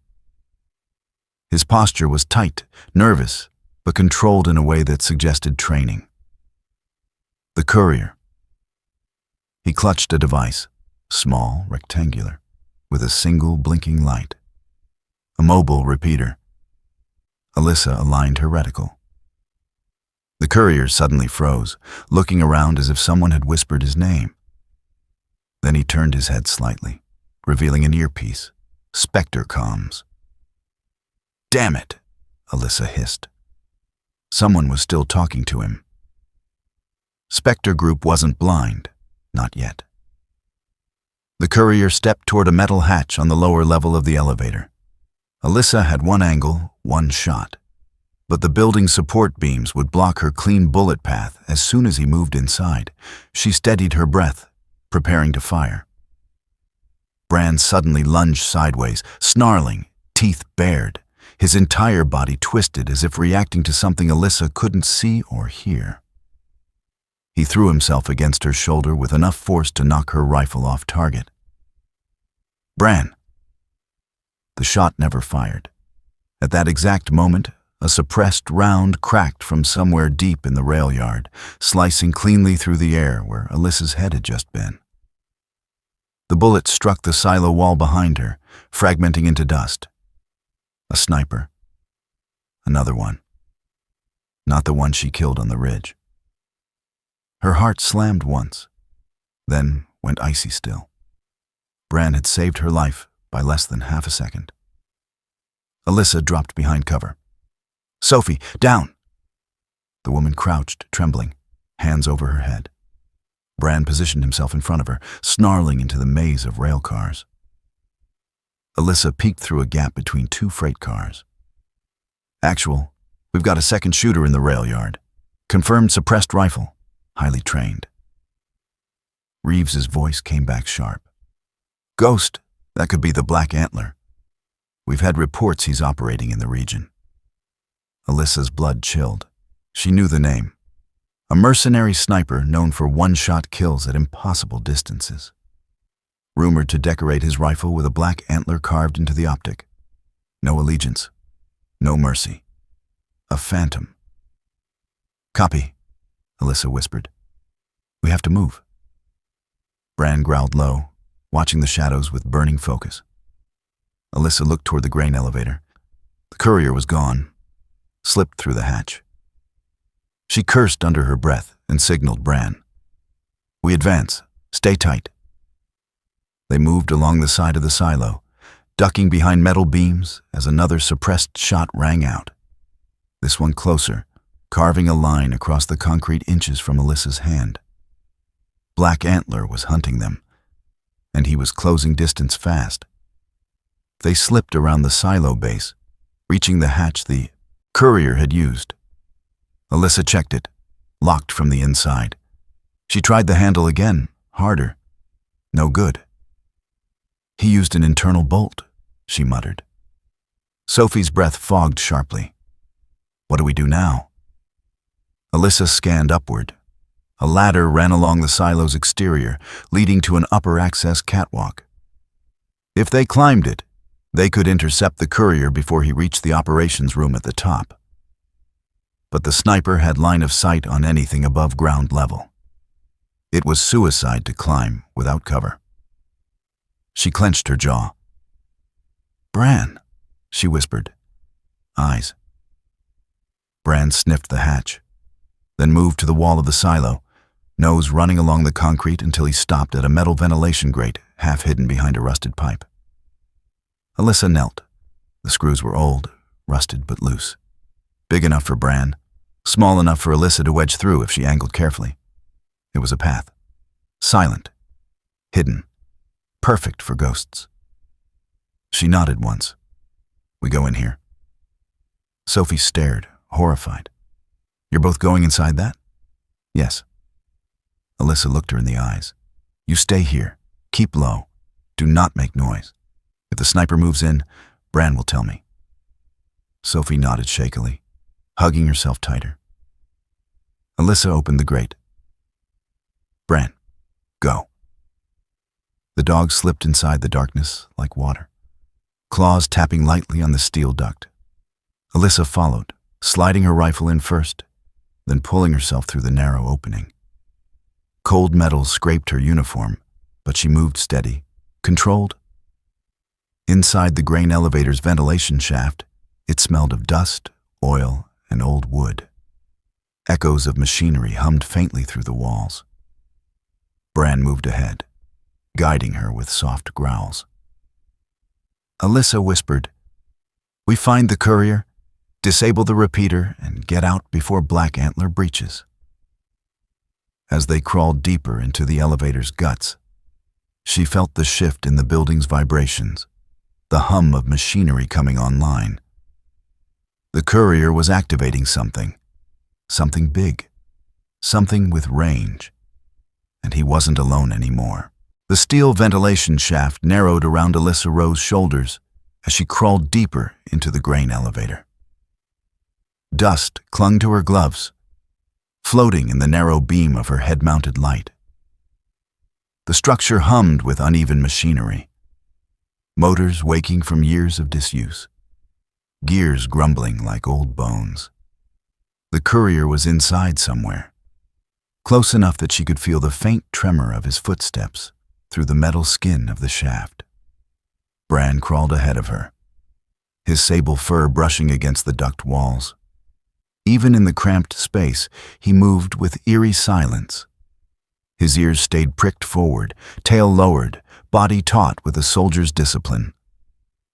His posture was tight, nervous, but controlled in a way that suggested training. The courier. He clutched a device, small, rectangular, with a single blinking light. A mobile repeater. Alyssa aligned her reticle. The courier suddenly froze, looking around as if someone had whispered his name. Then he turned his head slightly, revealing an earpiece. Spectre comms. Damn it, Alyssa hissed. Someone was still talking to him. Spectre Group wasn't blind, not yet. The courier stepped toward a metal hatch on the lower level of the elevator. Alyssa had one angle, one shot, but the building's support beams would block her clean bullet path as soon as he moved inside. She steadied her breath, preparing to fire. Bran suddenly lunged sideways, snarling, teeth bared, his entire body twisted as if reacting to something Alyssa couldn't see or hear. He threw himself against her shoulder with enough force to knock her rifle off target. Bran! The shot never fired. At that exact moment, a suppressed round cracked from somewhere deep in the rail yard, slicing cleanly through the air where Alyssa's head had just been. The bullet struck the silo wall behind her, fragmenting into dust. A sniper. Another one. Not the one she killed on the ridge. Her heart slammed once, then went icy still. Bran had saved her life by less than half a second. Alyssa dropped behind cover. Sophie, down! The woman crouched, trembling, hands over her head. Bran positioned himself in front of her, snarling into the maze of rail cars. Alyssa peeked through a gap between two freight cars. Actual, we've got a second shooter in the rail yard. Confirmed suppressed rifle, highly trained. Reeves's voice came back sharp. Ghost, that could be the Black Antler. We've had reports he's operating in the region. Alyssa's blood chilled. She knew the name. a mercenary sniper known for one-shot kills at impossible distances. Rumored to decorate his rifle with a black antler carved into the optic. No allegiance, no mercy. A phantom. "Copy," Alyssa whispered. "We have to move." Bran growled low, watching the shadows with burning focus. Alyssa looked toward the grain elevator. The courier was gone, slipped through the hatch. She cursed under her breath and signaled Bran. "We advance. Stay tight." They moved along the side of the silo, ducking behind metal beams as another suppressed shot rang out. This one closer, carving a line across the concrete inches from Alyssa's hand. Black Antler was hunting them, and he was closing distance fast. They slipped around the silo base, reaching the hatch the courier had used. Alyssa checked it, locked from the inside. She tried the handle again, harder. No good. "He used an internal bolt," she muttered. Sophie's breath fogged sharply. "What do we do now?" Alyssa scanned upward. A ladder ran along the silo's exterior, leading to an upper access catwalk. If they climbed it, they could intercept the courier before he reached the operations room at the top. But the sniper had line of sight on anything above ground level. It was suicide to climb without cover. She clenched her jaw. "Bran," she whispered. "Eyes." Bran sniffed the hatch, then moved to the wall of the silo, nose running along the concrete until he stopped at a metal ventilation grate half hidden behind a rusted pipe. Alyssa knelt. The screws were old, rusted but loose. Big enough for Bran, small enough for Alyssa to wedge through if she angled carefully. It was a path. Silent. Hidden. Perfect for ghosts. She nodded once. "We go in here." Sophie stared, horrified. "You're both going inside that?" "Yes." Alyssa looked her in the eyes. "You stay here. Keep low. Do not make noise. If the sniper moves in, Bran will tell me." Sophie nodded shakily, hugging herself tighter. Alyssa opened the grate. "Bran, go." The dog slipped inside the darkness like water, claws tapping lightly on the steel duct. Alyssa followed, sliding her rifle in first, then pulling herself through the narrow opening. Cold metal scraped her uniform, but she moved steady, controlled. Inside the grain elevator's ventilation shaft, it smelled of dust, oil, and old wood. Echoes of machinery hummed faintly through the walls. Bran moved ahead, guiding her with soft growls. Alyssa whispered, "We find the courier, disable the repeater, and get out before Black Antler breaches." As they crawled deeper into the elevator's guts, she felt the shift in the building's vibrations, the hum of machinery coming online. The courier was activating something big, something with range, and he wasn't alone anymore. The steel ventilation shaft narrowed around Alyssa Rowe's shoulders as she crawled deeper into the grain elevator. Dust clung to her gloves, floating in the narrow beam of her head-mounted light. The structure hummed with uneven machinery, motors waking from years of disuse, gears grumbling like old bones. The courier was inside somewhere, close enough that she could feel the faint tremor of his footsteps through the metal skin of the shaft. Bran crawled ahead of her, his sable fur brushing against the duct walls. Even in the cramped space, he moved with eerie silence. His ears stayed pricked forward, tail lowered, body taut with a soldier's discipline.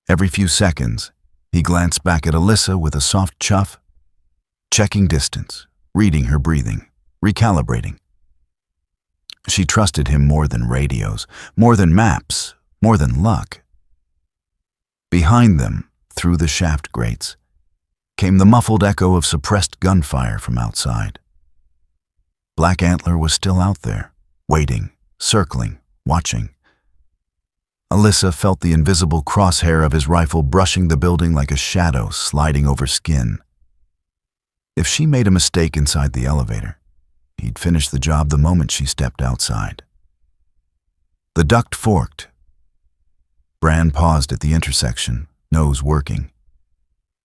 Every few seconds, he glanced back at Alyssa with a soft chuff, checking distance, reading her breathing, recalibrating. She trusted him more than radios, more than maps, more than luck. Behind them, through the shaft grates, came the muffled echo of suppressed gunfire from outside. Black Antler was still out there, waiting, circling, watching. Alyssa felt the invisible crosshair of his rifle brushing the building like a shadow sliding over skin. If she made a mistake inside the elevator, He'd finished the job the moment she stepped outside. The duct forked. Bran paused at the intersection, nose working.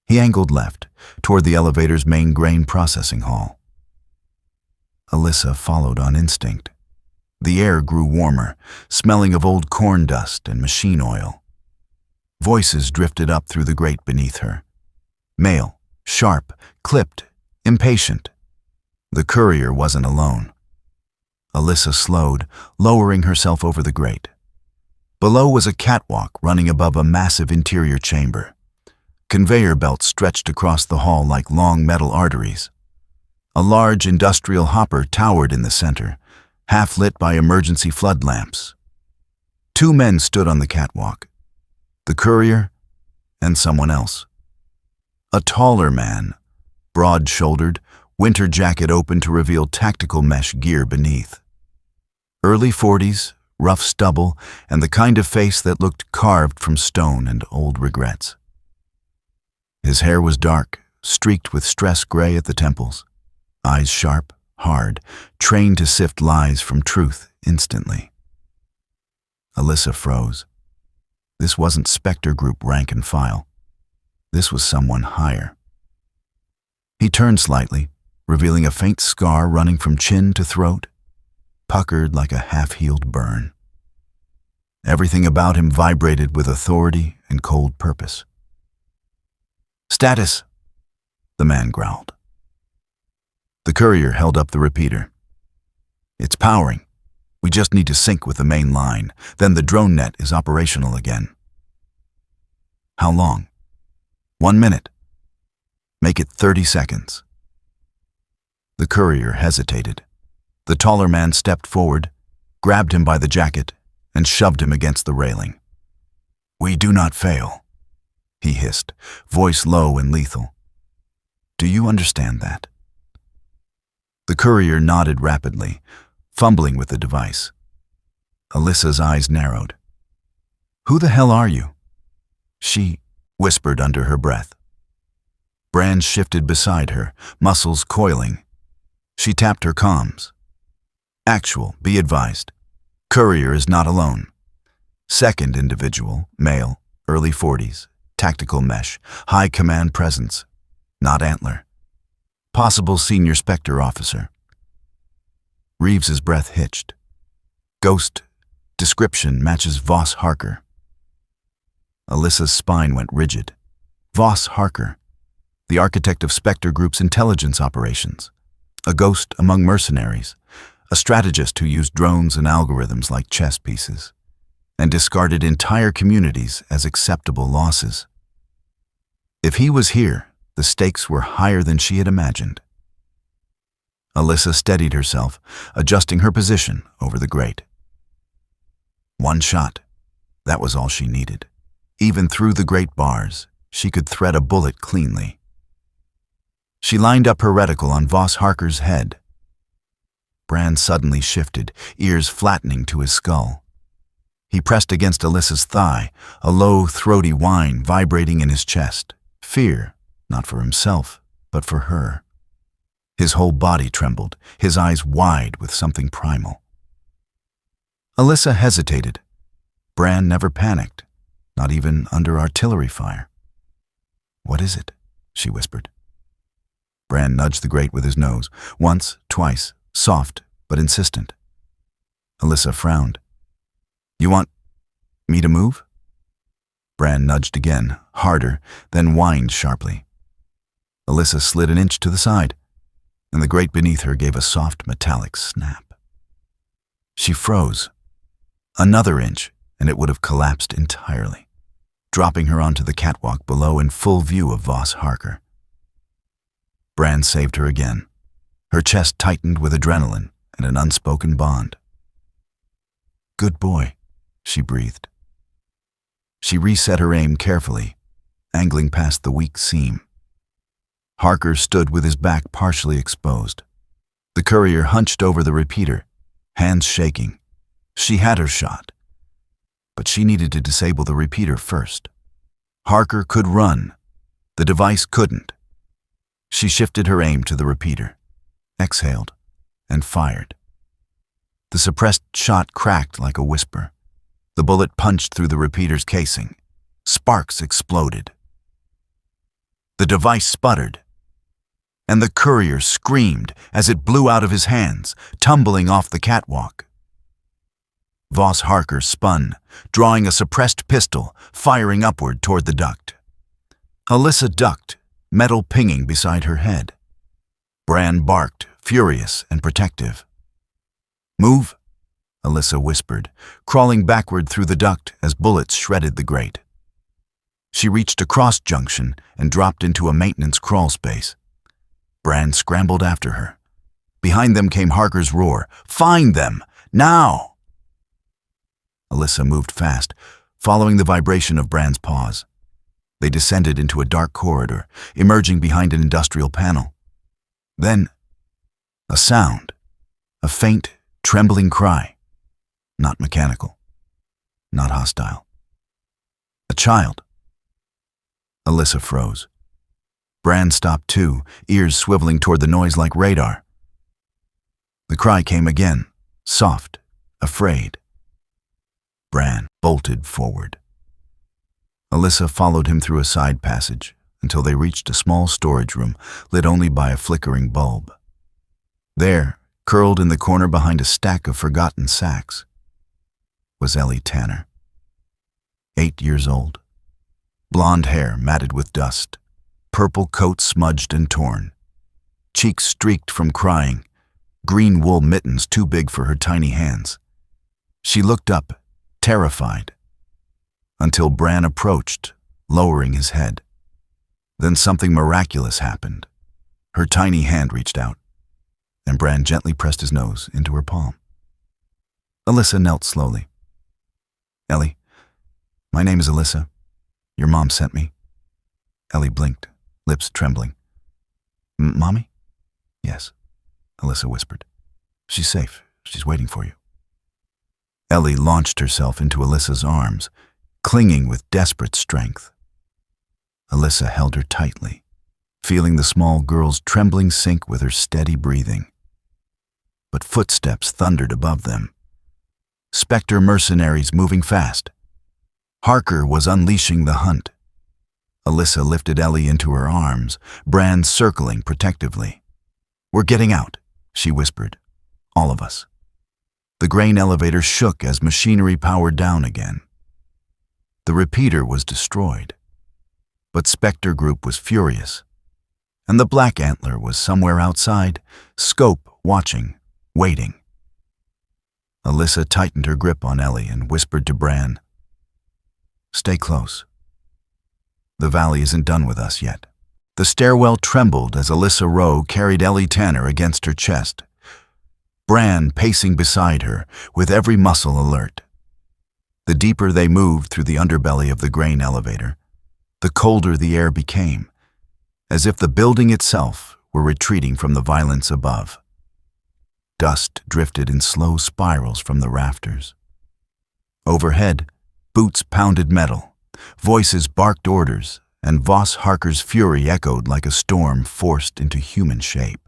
He angled left, toward the elevator's main grain processing hall. Alyssa followed on instinct. The air grew warmer, smelling of old corn dust and machine oil. Voices drifted up through the grate beneath her. Male, sharp, clipped, impatient. The courier wasn't alone. Alyssa slowed, lowering herself over the grate. Below was a catwalk running above a massive interior chamber. Conveyor belts stretched across the hall like long metal arteries. A large industrial hopper towered in the center, half lit by emergency flood lamps. Two men stood on the catwalk, the courier and someone else. A taller man, broad-shouldered, winter jacket open to reveal tactical mesh gear beneath. Early 40s, rough stubble, and the kind of face that looked carved from stone and old regrets. His hair was dark, streaked with stress gray at the temples, eyes sharp, hard, trained to sift lies from truth instantly. Alyssa froze. This wasn't Spectre Group rank and file. This was someone higher. He turned slightly, revealing a faint scar running from chin to throat, puckered like a half-healed burn. Everything about him vibrated with authority and cold purpose. "Status," the man growled. The courier held up the repeater. "It's powering. We just need to sync with the main line. Then the drone net is operational again." "How long?" "1 minute. Make it 30 seconds. The courier hesitated. The taller man stepped forward, grabbed him by the jacket, and shoved him against the railing. "We do not fail," he hissed, voice low and lethal. "Do you understand that?" The courier nodded rapidly, fumbling with the device. Alyssa's eyes narrowed. "Who the hell are you?" She whispered under her breath. Bran shifted beside her, muscles coiling. She tapped her comms. "Actual, be advised. Courier is not alone. Second individual, male, early 40s, tactical mesh, high command presence, not Antler. Possible senior Spectre officer." Reeves's breath hitched. Ghost description matches Voss Harker. Alyssa's spine went rigid. Voss Harker, the architect of Spectre Group's intelligence operations, a ghost among mercenaries, a strategist who used drones and algorithms like chess pieces, and discarded entire communities as acceptable losses. If he was here, the stakes were higher than she had imagined. Alyssa steadied herself, adjusting her position over the grate. One shot. That was all she needed. Even through the grate bars, she could thread a bullet cleanly. She lined up her reticle on Voss Harker's head. Bran suddenly shifted, ears flattening to his skull. He pressed against Alyssa's thigh, a low, throaty whine vibrating in his chest. Fear, not for himself, but for her. His whole body trembled, his eyes wide with something primal. Alyssa hesitated. Bran never panicked, not even under artillery fire. "What is it?" she whispered. Bran nudged the grate with his nose, once, twice, soft but insistent. Alyssa frowned. "You want me to move?" Bran nudged again, harder, then whined sharply. Alyssa slid an inch to the side, and the grate beneath her gave a soft metallic snap. She froze. Another inch, and it would have collapsed entirely, dropping her onto the catwalk below in full view of Voss Harker. Bran saved her again. Her chest tightened with adrenaline and an unspoken bond. "Good boy," she breathed. She reset her aim carefully, angling past the weak seam. Harker stood with his back partially exposed. The courier hunched over the repeater, hands shaking. She had her shot, but she needed to disable the repeater first. Harker could run. The device couldn't. She shifted her aim to the repeater, exhaled, and fired. The suppressed shot cracked like a whisper. The bullet punched through the repeater's casing. Sparks exploded. The device sputtered, and the courier screamed as it blew out of his hands, tumbling off the catwalk. Voss Harker spun, drawing a suppressed pistol, firing upward toward the duct. Alyssa ducked, metal pinging beside her head. Bran barked, furious and protective. "Move," Alyssa whispered, crawling backward through the duct as bullets shredded the grate. She reached a cross junction and dropped into a maintenance crawl space. Bran scrambled after her. Behind them came Harker's roar, "Find them! Now!" Alyssa moved fast, following the vibration of Bran's paws. They descended into a dark corridor, emerging behind an industrial panel. Then, a sound, a faint, trembling cry. Not mechanical, not hostile. A child. Alyssa froze. Bran stopped too, ears swiveling toward the noise like radar. The cry came again, soft, afraid. Bran bolted forward. Alyssa followed him through a side passage until they reached a small storage room lit only by a flickering bulb. There, curled in the corner behind a stack of forgotten sacks, was Ellie Tanner. 8 years old. Blonde hair matted with dust, purple coat smudged and torn, cheeks streaked from crying, green wool mittens too big for her tiny hands. She looked up, terrified, until Bran approached, lowering his head. Then something miraculous happened. Her tiny hand reached out, and Bran gently pressed his nose into her palm. Alyssa knelt slowly. "Ellie, my name is Alyssa. Your mom sent me." Ellie blinked, lips trembling. "Mommy?" "Yes," Alyssa whispered. "She's safe. She's waiting for you." Ellie launched herself into Alyssa's arms, clinging with desperate strength. Alyssa held her tightly, feeling the small girl's trembling sink with her steady breathing. But footsteps thundered above them. Spectre mercenaries moving fast. Harker was unleashing the hunt. Alyssa lifted Ellie into her arms, Bran circling protectively. "We're getting out," she whispered. "All of us." The grain elevator shook as machinery powered down again. The repeater was destroyed. But Spectre Group was furious. And the Black Antler was somewhere outside, scope watching, waiting. Alyssa tightened her grip on Ellie and whispered to Bran, "Stay close. The valley isn't done with us yet." The stairwell trembled as Alyssa Rowe carried Ellie Tanner against her chest. Bran pacing beside her, with every muscle alert. The deeper they moved through the underbelly of the grain elevator, the colder the air became, as if the building itself were retreating from the violence above. Dust drifted in slow spirals from the rafters. Overhead, boots pounded metal, voices barked orders, and Voss Harker's fury echoed like a storm forced into human shape.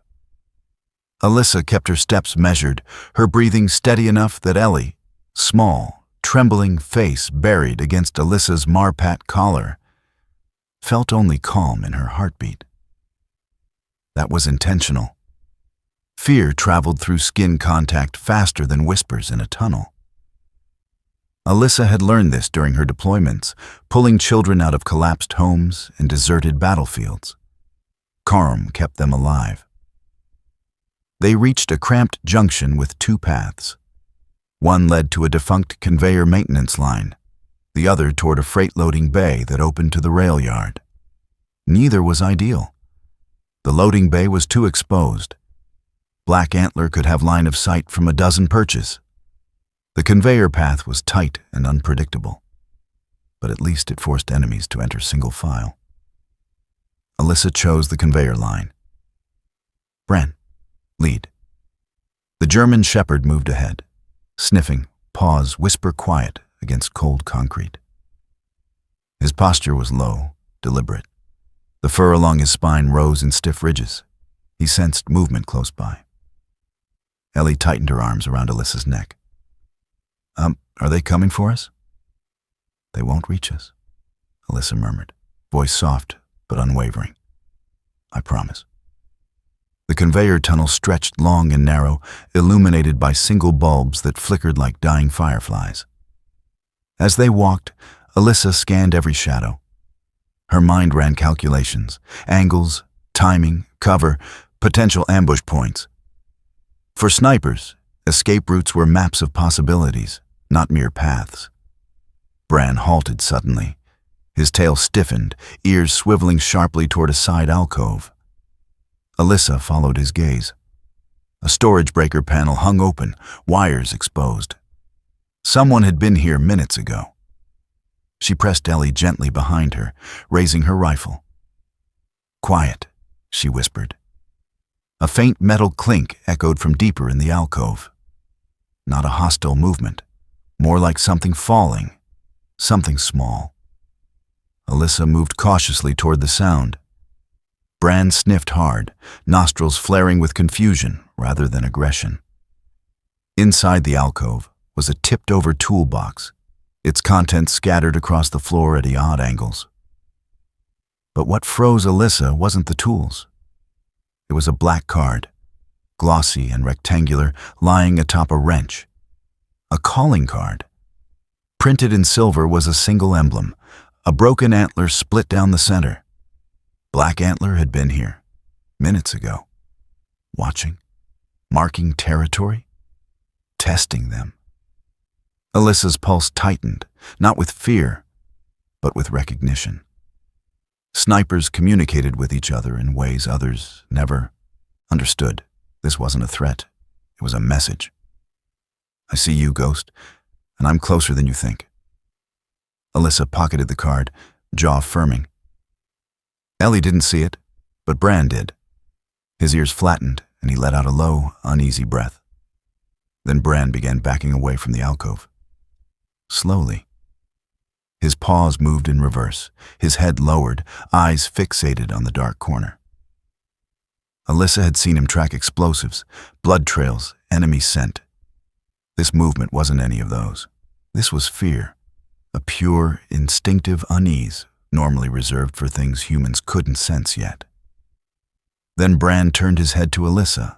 Alyssa kept her steps measured, her breathing steady enough that Ellie, small, trembling face buried against Alyssa's marpat collar, felt only calm in her heartbeat. That was intentional. Fear traveled through skin contact faster than whispers in a tunnel. Alyssa had learned this during her deployments, pulling children out of collapsed homes and deserted battlefields. Calm kept them alive. They reached a cramped junction with 2 paths. One led to a defunct conveyor maintenance line, the other toward a freight-loading bay that opened to the rail yard. Neither was ideal. The loading bay was too exposed. Black Antler could have line of sight from a dozen perches. The conveyor path was tight and unpredictable, but at least it forced enemies to enter single file. Alyssa chose the conveyor line. "Bran, lead." The German shepherd moved ahead, sniffing, paws whisper quiet against cold concrete. His posture was low, deliberate. The fur along his spine rose in stiff ridges. He sensed movement close by. Ellie tightened her arms around Alyssa's neck. Are they coming for us? They won't reach us, Alyssa murmured, voice soft but unwavering. I promise. The conveyor tunnel stretched long and narrow, illuminated by single bulbs that flickered like dying fireflies. As they walked, Alyssa scanned every shadow. Her mind ran calculations, angles, timing, cover, potential ambush points. For snipers, escape routes were maps of possibilities, not mere paths. Bran halted suddenly. His tail stiffened, ears swiveling sharply toward a side alcove. Alyssa followed his gaze. A storage breaker panel hung open, wires exposed. Someone had been here minutes ago. She pressed Ellie gently behind her, raising her rifle. Quiet, she whispered. A faint metal clink echoed from deeper in the alcove. Not a hostile movement, more like something falling, something small. Alyssa moved cautiously toward the sound. Bran sniffed hard, nostrils flaring with confusion rather than aggression. Inside the alcove was a tipped-over toolbox, its contents scattered across the floor at odd angles. But what froze Alyssa wasn't the tools. It was a black card, glossy and rectangular, lying atop a wrench. A calling card. Printed in silver was a single emblem, a broken antler split down the center. Black Antler had been here, minutes ago, watching, marking territory, testing them. Alyssa's pulse tightened, not with fear, but with recognition. Snipers communicated with each other in ways others never understood. This wasn't a threat, it was a message. I see you, Ghost, and I'm closer than you think. Alyssa pocketed the card, jaw firming. Ellie didn't see it, but Bran did. His ears flattened, and he let out a low, uneasy breath. Then Bran began backing away from the alcove. Slowly. His paws moved in reverse, his head lowered, eyes fixated on the dark corner. Alyssa had seen him track explosives, blood trails, enemy scent. This movement wasn't any of those. This was fear, a pure, instinctive unease, normally reserved for things humans couldn't sense yet. Then Bran turned his head to Alyssa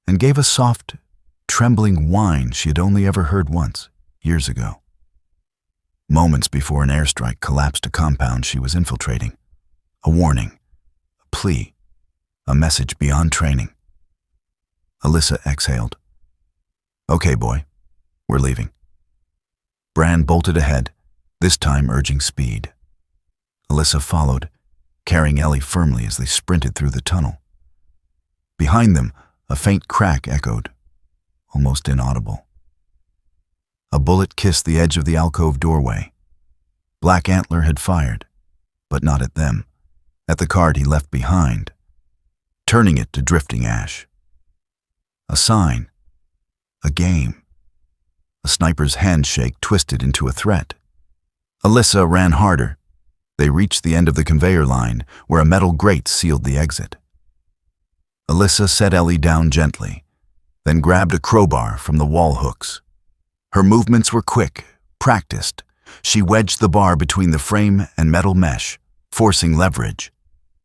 and gave a soft, trembling whine she had only ever heard once, years ago. Moments before an airstrike collapsed a compound she was infiltrating. A warning, a plea, a message beyond training. Alyssa exhaled. Okay, boy, we're leaving. Bran bolted ahead, this time urging speed. Alyssa followed, carrying Ellie firmly as they sprinted through the tunnel. Behind them, a faint crack echoed, almost inaudible. A bullet kissed the edge of the alcove doorway. Black Antler had fired, but not at them, at the card he left behind, turning it to drifting ash. A sign, a game. A sniper's handshake twisted into a threat. Alyssa ran harder. They reached the end of the conveyor line, where a metal grate sealed the exit. Alyssa set Ellie down gently, then grabbed a crowbar from the wall hooks. Her movements were quick, practiced. She wedged the bar between the frame and metal mesh, forcing leverage.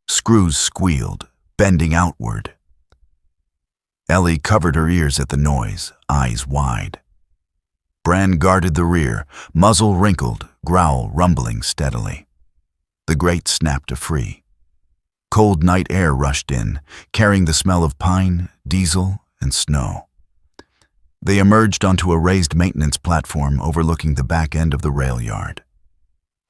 Screws squealed, bending outward. Ellie covered her ears at the noise, eyes wide. Bran guarded the rear, muzzle wrinkled, growl rumbling steadily. The grate snapped free. Cold night air rushed in, carrying the smell of pine, diesel, and snow. They emerged onto a raised maintenance platform overlooking the back end of the rail yard.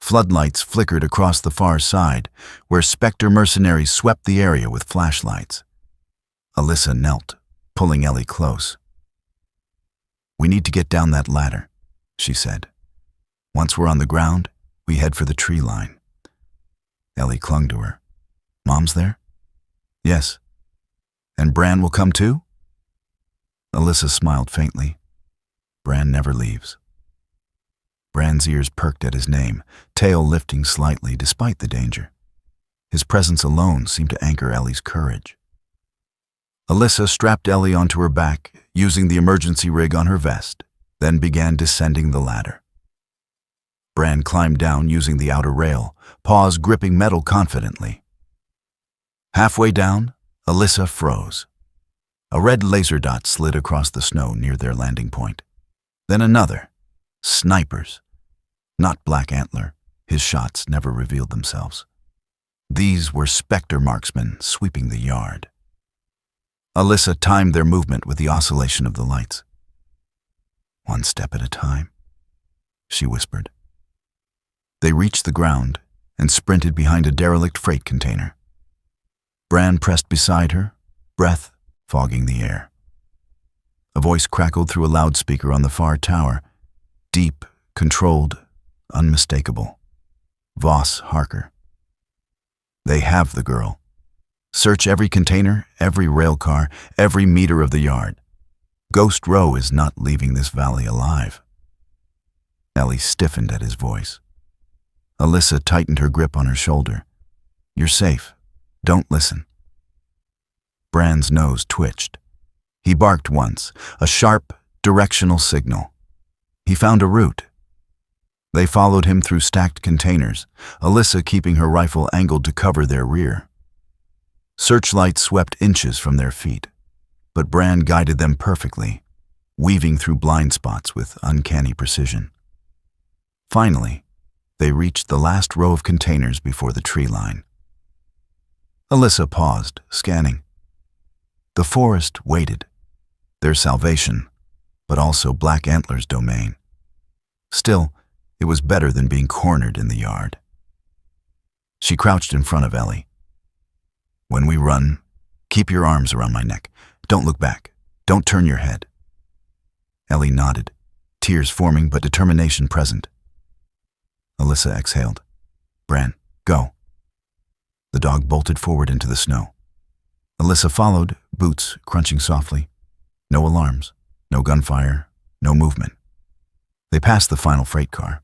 Floodlights flickered across the far side, where Spectre mercenaries swept the area with flashlights. Alyssa knelt, pulling Ellie close. We need to get down that ladder, she said. Once we're on the ground, we head for the tree line. Ellie clung to her. Mom's there? Yes. And Bran will come too? Alyssa smiled faintly. Bran never leaves. Bran's ears perked at his name, tail lifting slightly despite the danger. His presence alone seemed to anchor Ellie's courage. Alyssa strapped Ellie onto her back, using the emergency rig on her vest, then began descending the ladder. Bran climbed down using the outer rail, paws gripping metal confidently. Halfway down, Alyssa froze. A red laser dot slid across the snow near their landing point. Then another. Snipers. Not Black Antler. His shots never revealed themselves. These were Spectre marksmen sweeping the yard. Alyssa timed their movement with the oscillation of the lights. "One step at a time," she whispered. They reached the ground and sprinted behind a derelict freight container. Bran pressed beside her, breath fogging the air. A voice crackled through a loudspeaker on the far tower, deep, controlled, unmistakable. Voss Harker. "They have the girl. Search every container, every rail car, every meter of the yard. Ghost Rowe is not leaving this valley alive." Ellie stiffened at his voice. Alyssa tightened her grip on her shoulder. "You're safe. Don't listen." Bran's nose twitched. He barked once, a sharp, directional signal. He found a route. They followed him through stacked containers, Alyssa keeping her rifle angled to cover their rear. Searchlights swept inches from their feet, but Bran guided them perfectly, weaving through blind spots with uncanny precision. Finally, they reached the last row of containers before the tree line. Alyssa paused, scanning. The forest waited, their salvation, but also Black Antler's domain. Still, it was better than being cornered in the yard. She crouched in front of Ellie. "When we run, keep your arms around my neck. Don't look back. Don't turn your head." Ellie nodded, tears forming but determination present. Alyssa exhaled. "Bran, go." The dog bolted forward into the snow. Alyssa followed, boots crunching softly. No alarms, no gunfire, no movement. They passed the final freight car.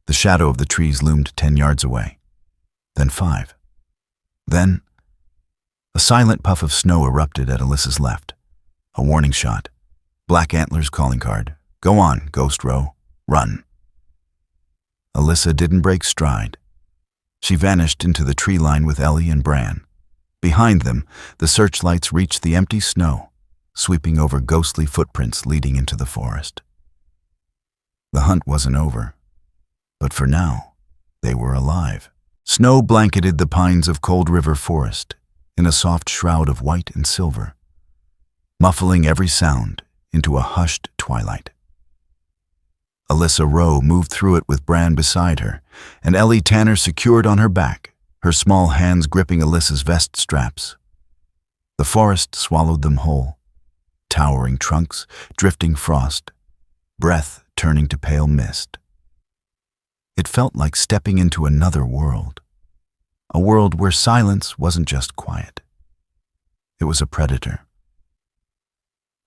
The shadow of the trees loomed 10 yards away. Then 5. Then, a silent puff of snow erupted at Alyssa's left. A warning shot. Black Antler's calling card. "Go on, Ghost Rowe. Run." Alyssa didn't break stride. She vanished into the tree line with Ellie and Bran. Behind them, the searchlights reached the empty snow, sweeping over ghostly footprints leading into the forest. The hunt wasn't over, but for now, they were alive. Snow blanketed the pines of Cold River Forest in a soft shroud of white and silver, muffling every sound into a hushed twilight. Alyssa Rowe moved through it with Bran beside her, and Ellie Tanner secured on her back, her small hands gripping Alyssa's vest straps. The forest swallowed them whole, towering trunks, drifting frost, breath turning to pale mist. It felt like stepping into another world, a world where silence wasn't just quiet. It was a predator.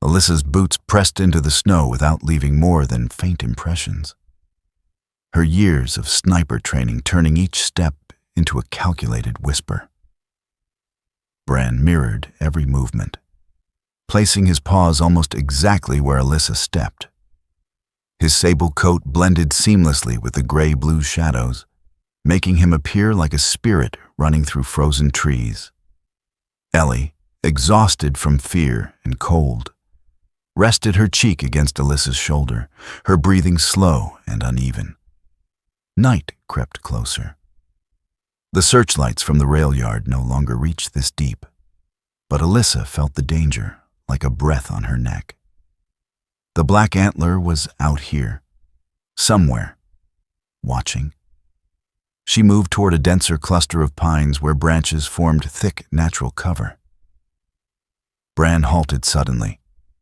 Alyssa's boots pressed into the snow without leaving more than faint impressions. Her years of sniper training turning each step into a calculated whisper. Bran mirrored every movement, placing his paws almost exactly where Alyssa stepped. His sable coat blended seamlessly with the gray-blue shadows, making him appear like a spirit running through frozen trees. Ellie, exhausted from fear and cold, rested her cheek against Alyssa's shoulder, her breathing slow and uneven. Night crept closer. The searchlights from the rail yard no longer reached this deep, but Alyssa felt the danger like a breath on her neck. The Black Antler was out here, somewhere, watching. She moved toward a denser cluster of pines where branches formed thick natural cover. Bran halted suddenly,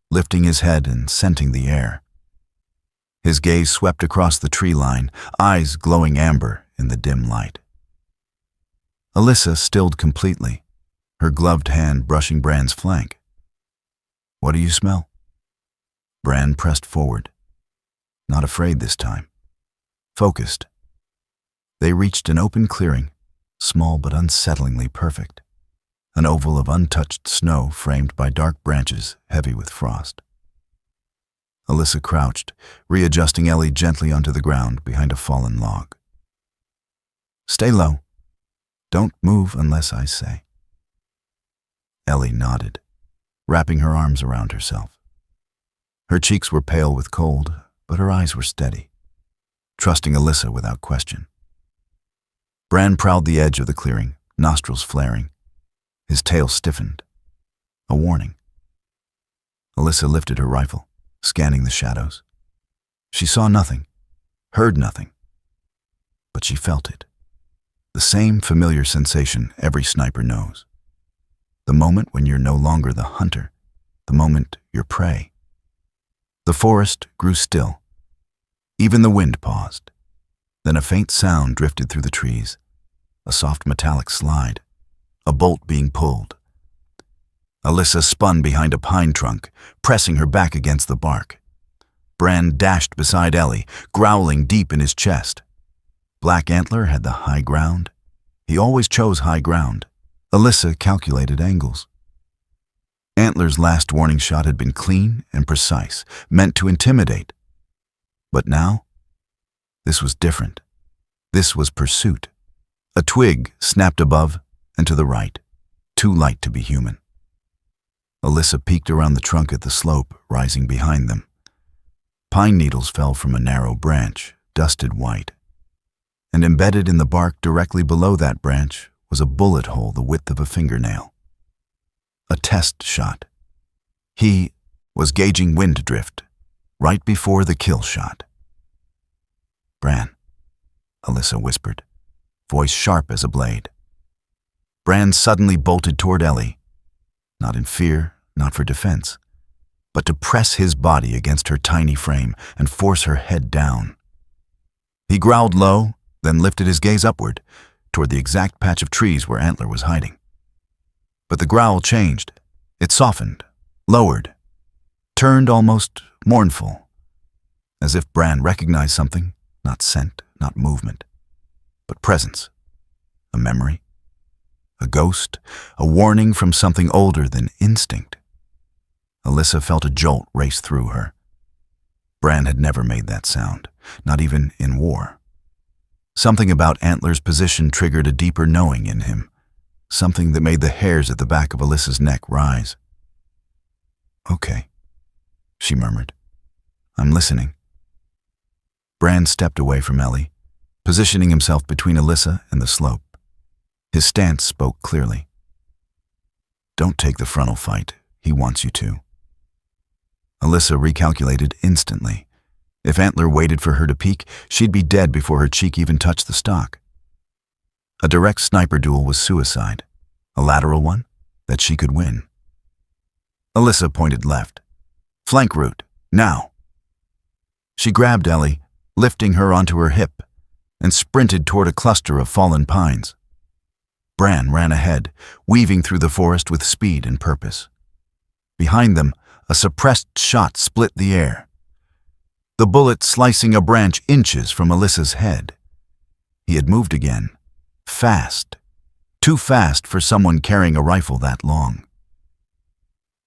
lifting his head and scenting the air. His gaze swept across the tree line, eyes glowing amber in the dim light. Alyssa stilled completely, her gloved hand brushing Bran's flank. "What do you smell?" Bran pressed forward, not afraid this time, focused. They reached an open clearing, small but unsettlingly perfect. an oval of untouched snow framed by dark branches heavy with frost. Alyssa crouched, readjusting Ellie gently onto the ground behind a fallen log. "Stay low. Don't move unless I say." Ellie nodded, wrapping her arms around herself. Her cheeks were pale with cold, but her eyes were steady, trusting Alyssa without question. Bran prowled the edge of the clearing, nostrils flaring. His tail stiffened. A warning. Alyssa lifted her rifle, scanning the shadows. She saw nothing, heard nothing, but she felt it. The same familiar sensation every sniper knows. The moment when you're no longer the hunter, the moment you're prey. The forest grew still. Even the wind paused. Then a faint sound drifted through the trees, a soft metallic slide, a bolt being pulled. Alyssa spun behind a pine trunk, pressing her back against the bark. Bran dashed beside Ellie, growling deep in his chest. Black Antler had the high ground. He always chose high ground. Alyssa calculated angles. Antler's last warning shot had been clean and precise, meant to intimidate. But now, this was different. This was pursuit. A twig snapped above and to the right, too light to be human. Alyssa peeked around the trunk at the slope rising behind them. Pine needles fell from a narrow branch, dusted white. And embedded in the bark directly below that branch was a bullet hole the width of a fingernail. A test shot. He was gauging wind drift, right before the kill shot. "Bran," Alyssa whispered, voice sharp as a blade. Bran suddenly bolted toward Ellie, not in fear, not for defense, but to press his body against her tiny frame and force her head down. He growled low, then lifted his gaze upward, toward the exact patch of trees where Antler was hiding. But the growl changed. It softened, lowered, turned almost mournful, as if Bran recognized something, not scent, not movement, but presence, a memory, a ghost, a warning from something older than instinct. Alyssa felt a jolt race through her. Bran had never made that sound, not even in war. Something about Antler's position triggered a deeper knowing in him, something that made the hairs at the back of Alyssa's neck rise. "Okay," she murmured. "I'm listening." Bran stepped away from Ellie, positioning himself between Alyssa and the slope. His stance spoke clearly. "Don't take the frontal fight. He wants you to." Alyssa recalculated instantly. If Antler waited for her to peek, she'd be dead before her cheek even touched the stock. A direct sniper duel was suicide, a lateral one that she could win. Alyssa pointed left. "Flank route, now." She grabbed Ellie, lifting her onto her hip, and sprinted toward a cluster of fallen pines. Bran ran ahead, weaving through the forest with speed and purpose. Behind them, a suppressed shot split the air, the bullet slicing a branch inches from Alyssa's head. He had moved again, fast, too fast for someone carrying a rifle that long.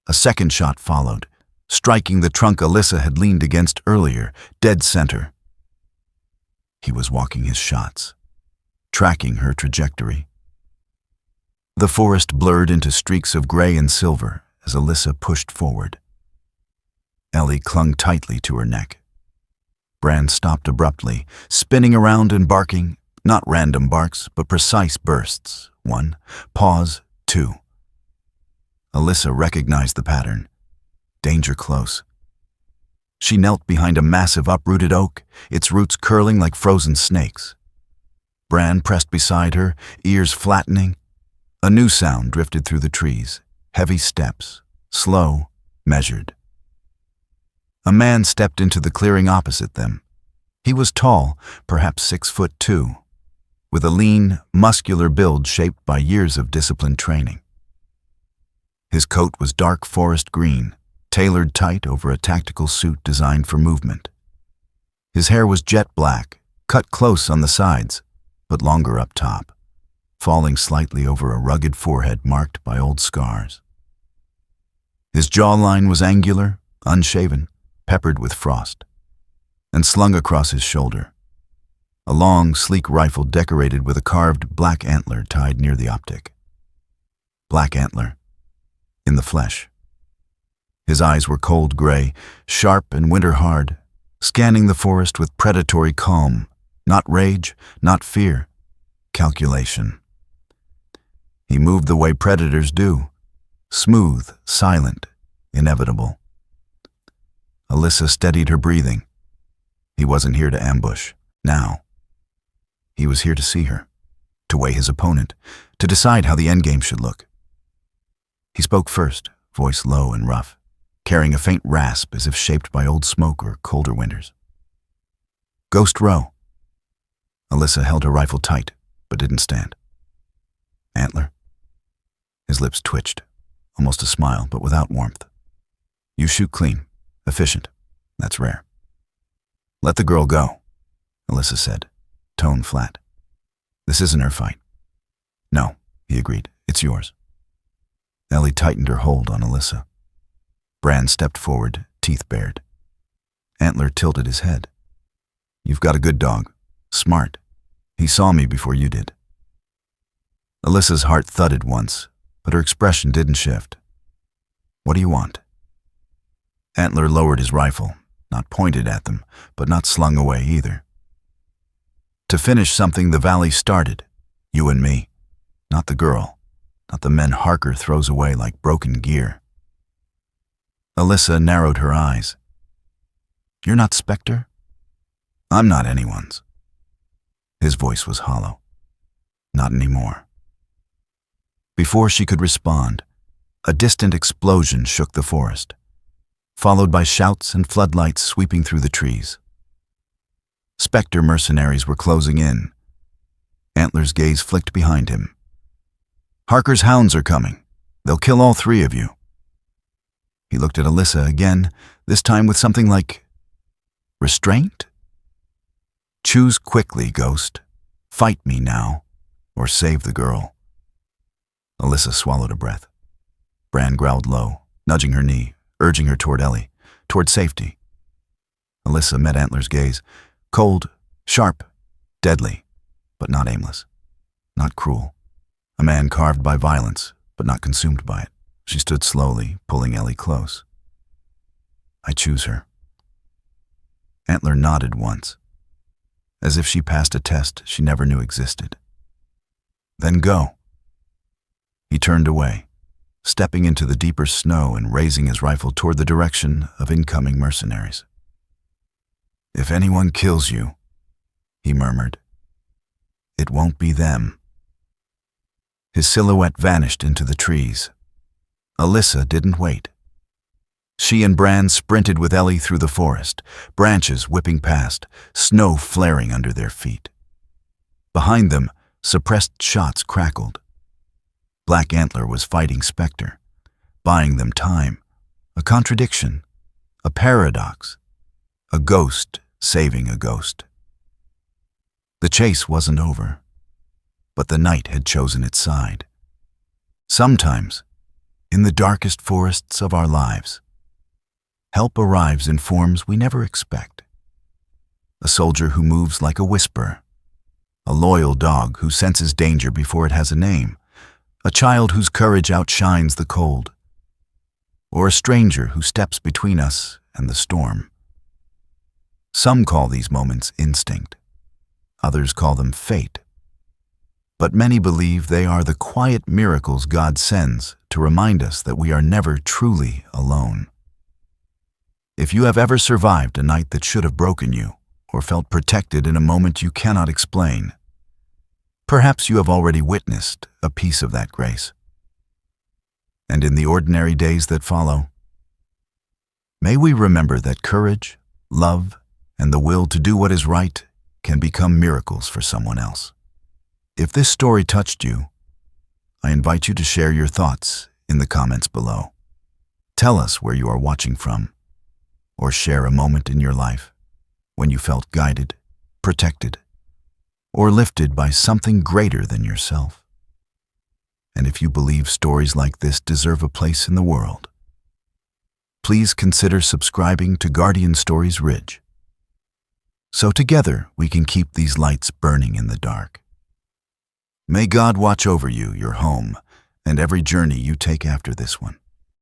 A second shot followed, striking the trunk Alyssa had leaned against earlier, dead center. He was walking his shots, tracking her trajectory. The forest blurred into streaks of gray and silver as Alyssa pushed forward. Ellie clung tightly to her neck. Bran stopped abruptly, spinning around and barking, not random barks, but precise bursts. 1, pause, 2. Alyssa recognized the pattern. Danger close. She knelt behind a massive uprooted oak, its roots curling like frozen snakes. Bran pressed beside her, ears flattening. A new sound drifted through the trees, heavy steps, slow, measured. A man stepped into the clearing opposite them. He was tall, perhaps 6'2", with a lean, muscular build shaped by years of disciplined training. His coat was dark forest green, tailored tight over a tactical suit designed for movement. His hair was jet black, cut close on the sides, but longer up top, falling slightly over a rugged forehead marked by old scars. His jawline was angular, unshaven, peppered with frost, and slung across his shoulder, a long, sleek rifle decorated with a carved black antler tied near the optic. Black antler, in the flesh. His eyes were cold gray, sharp and winter-hard, scanning the forest with predatory calm, not rage, not fear, calculation. He moved the way predators do, smooth, silent, inevitable. Alyssa steadied her breathing. He wasn't here to ambush, now. He was here to see her, to weigh his opponent, to decide how the endgame should look. He spoke first, voice low and rough, carrying a faint rasp as if shaped by old smoke or colder winters. Ghost Rowe. Alyssa held her rifle tight, but didn't stand. Antler. His lips twitched, almost a smile, but without warmth. You shoot clean, efficient. That's rare. Let the girl go, Alyssa said, tone flat. This isn't her fight. No, he agreed, it's yours. Ellie tightened her hold on Alyssa. Bran stepped forward, teeth bared. Antler tilted his head. You've got a good dog. Smart. He saw me before you did. Alyssa's heart thudded once, but her expression didn't shift. What do you want? Antler lowered his rifle, not pointed at them, but not slung away either. To finish something the valley started, you and me, not the girl, not the men Harker throws away like broken gear. Alyssa narrowed her eyes. You're not Spectre? I'm not anyone's. His voice was hollow. Not anymore. Before she could respond, a distant explosion shook the forest, followed by shouts and floodlights sweeping through the trees. Spectre mercenaries were closing in. Antler's gaze flicked behind him. Harker's hounds are coming. They'll kill all three of you. He looked at Alyssa again, this time with something like restraint? Choose quickly, Ghost. Fight me now, or save the girl. Alyssa swallowed a breath. Bran growled low, nudging her knee, urging her toward Ellie, toward safety. Alyssa met Antler's gaze, cold, sharp, deadly, but not aimless, not cruel. A man carved by violence, but not consumed by it. She stood slowly, pulling Ellie close. I choose her. Antler nodded once, as if she passed a test she never knew existed. Then go. He turned away, stepping into the deeper snow and raising his rifle toward the direction of incoming mercenaries. If anyone kills you, he murmured, it won't be them. His silhouette vanished into the trees. Alyssa didn't wait. She and Bran sprinted with Ellie through the forest, branches whipping past, snow flaring under their feet. Behind them, suppressed shots crackled. Black Antler was fighting Spectre, buying them time, a contradiction, a paradox, a ghost saving a ghost. The chase wasn't over, but the night had chosen its side. Sometimes, in the darkest forests of our lives, help arrives in forms we never expect. A soldier who moves like a whisper, a loyal dog who senses danger before it has a name, a child whose courage outshines the cold, or a stranger who steps between us and the storm. Some call these moments instinct, others call them fate, but many believe they are the quiet miracles God sends to remind us that we are never truly alone. If you have ever survived a night that should have broken you, or felt protected in a moment you cannot explain, perhaps you have already witnessed a piece of that grace. And in the ordinary days that follow, may we remember that courage, love, and the will to do what is right can become miracles for someone else. If this story touched you, I invite you to share your thoughts in the comments below. Tell us where you are watching from, or share a moment in your life when you felt guided, protected, or lifted by something greater than yourself. and if you believe stories like this deserve a place in the world, please consider subscribing to Guardian Stories Ridge, so together we can keep these lights burning in the dark. May God watch over you, your home, and every journey you take after this one.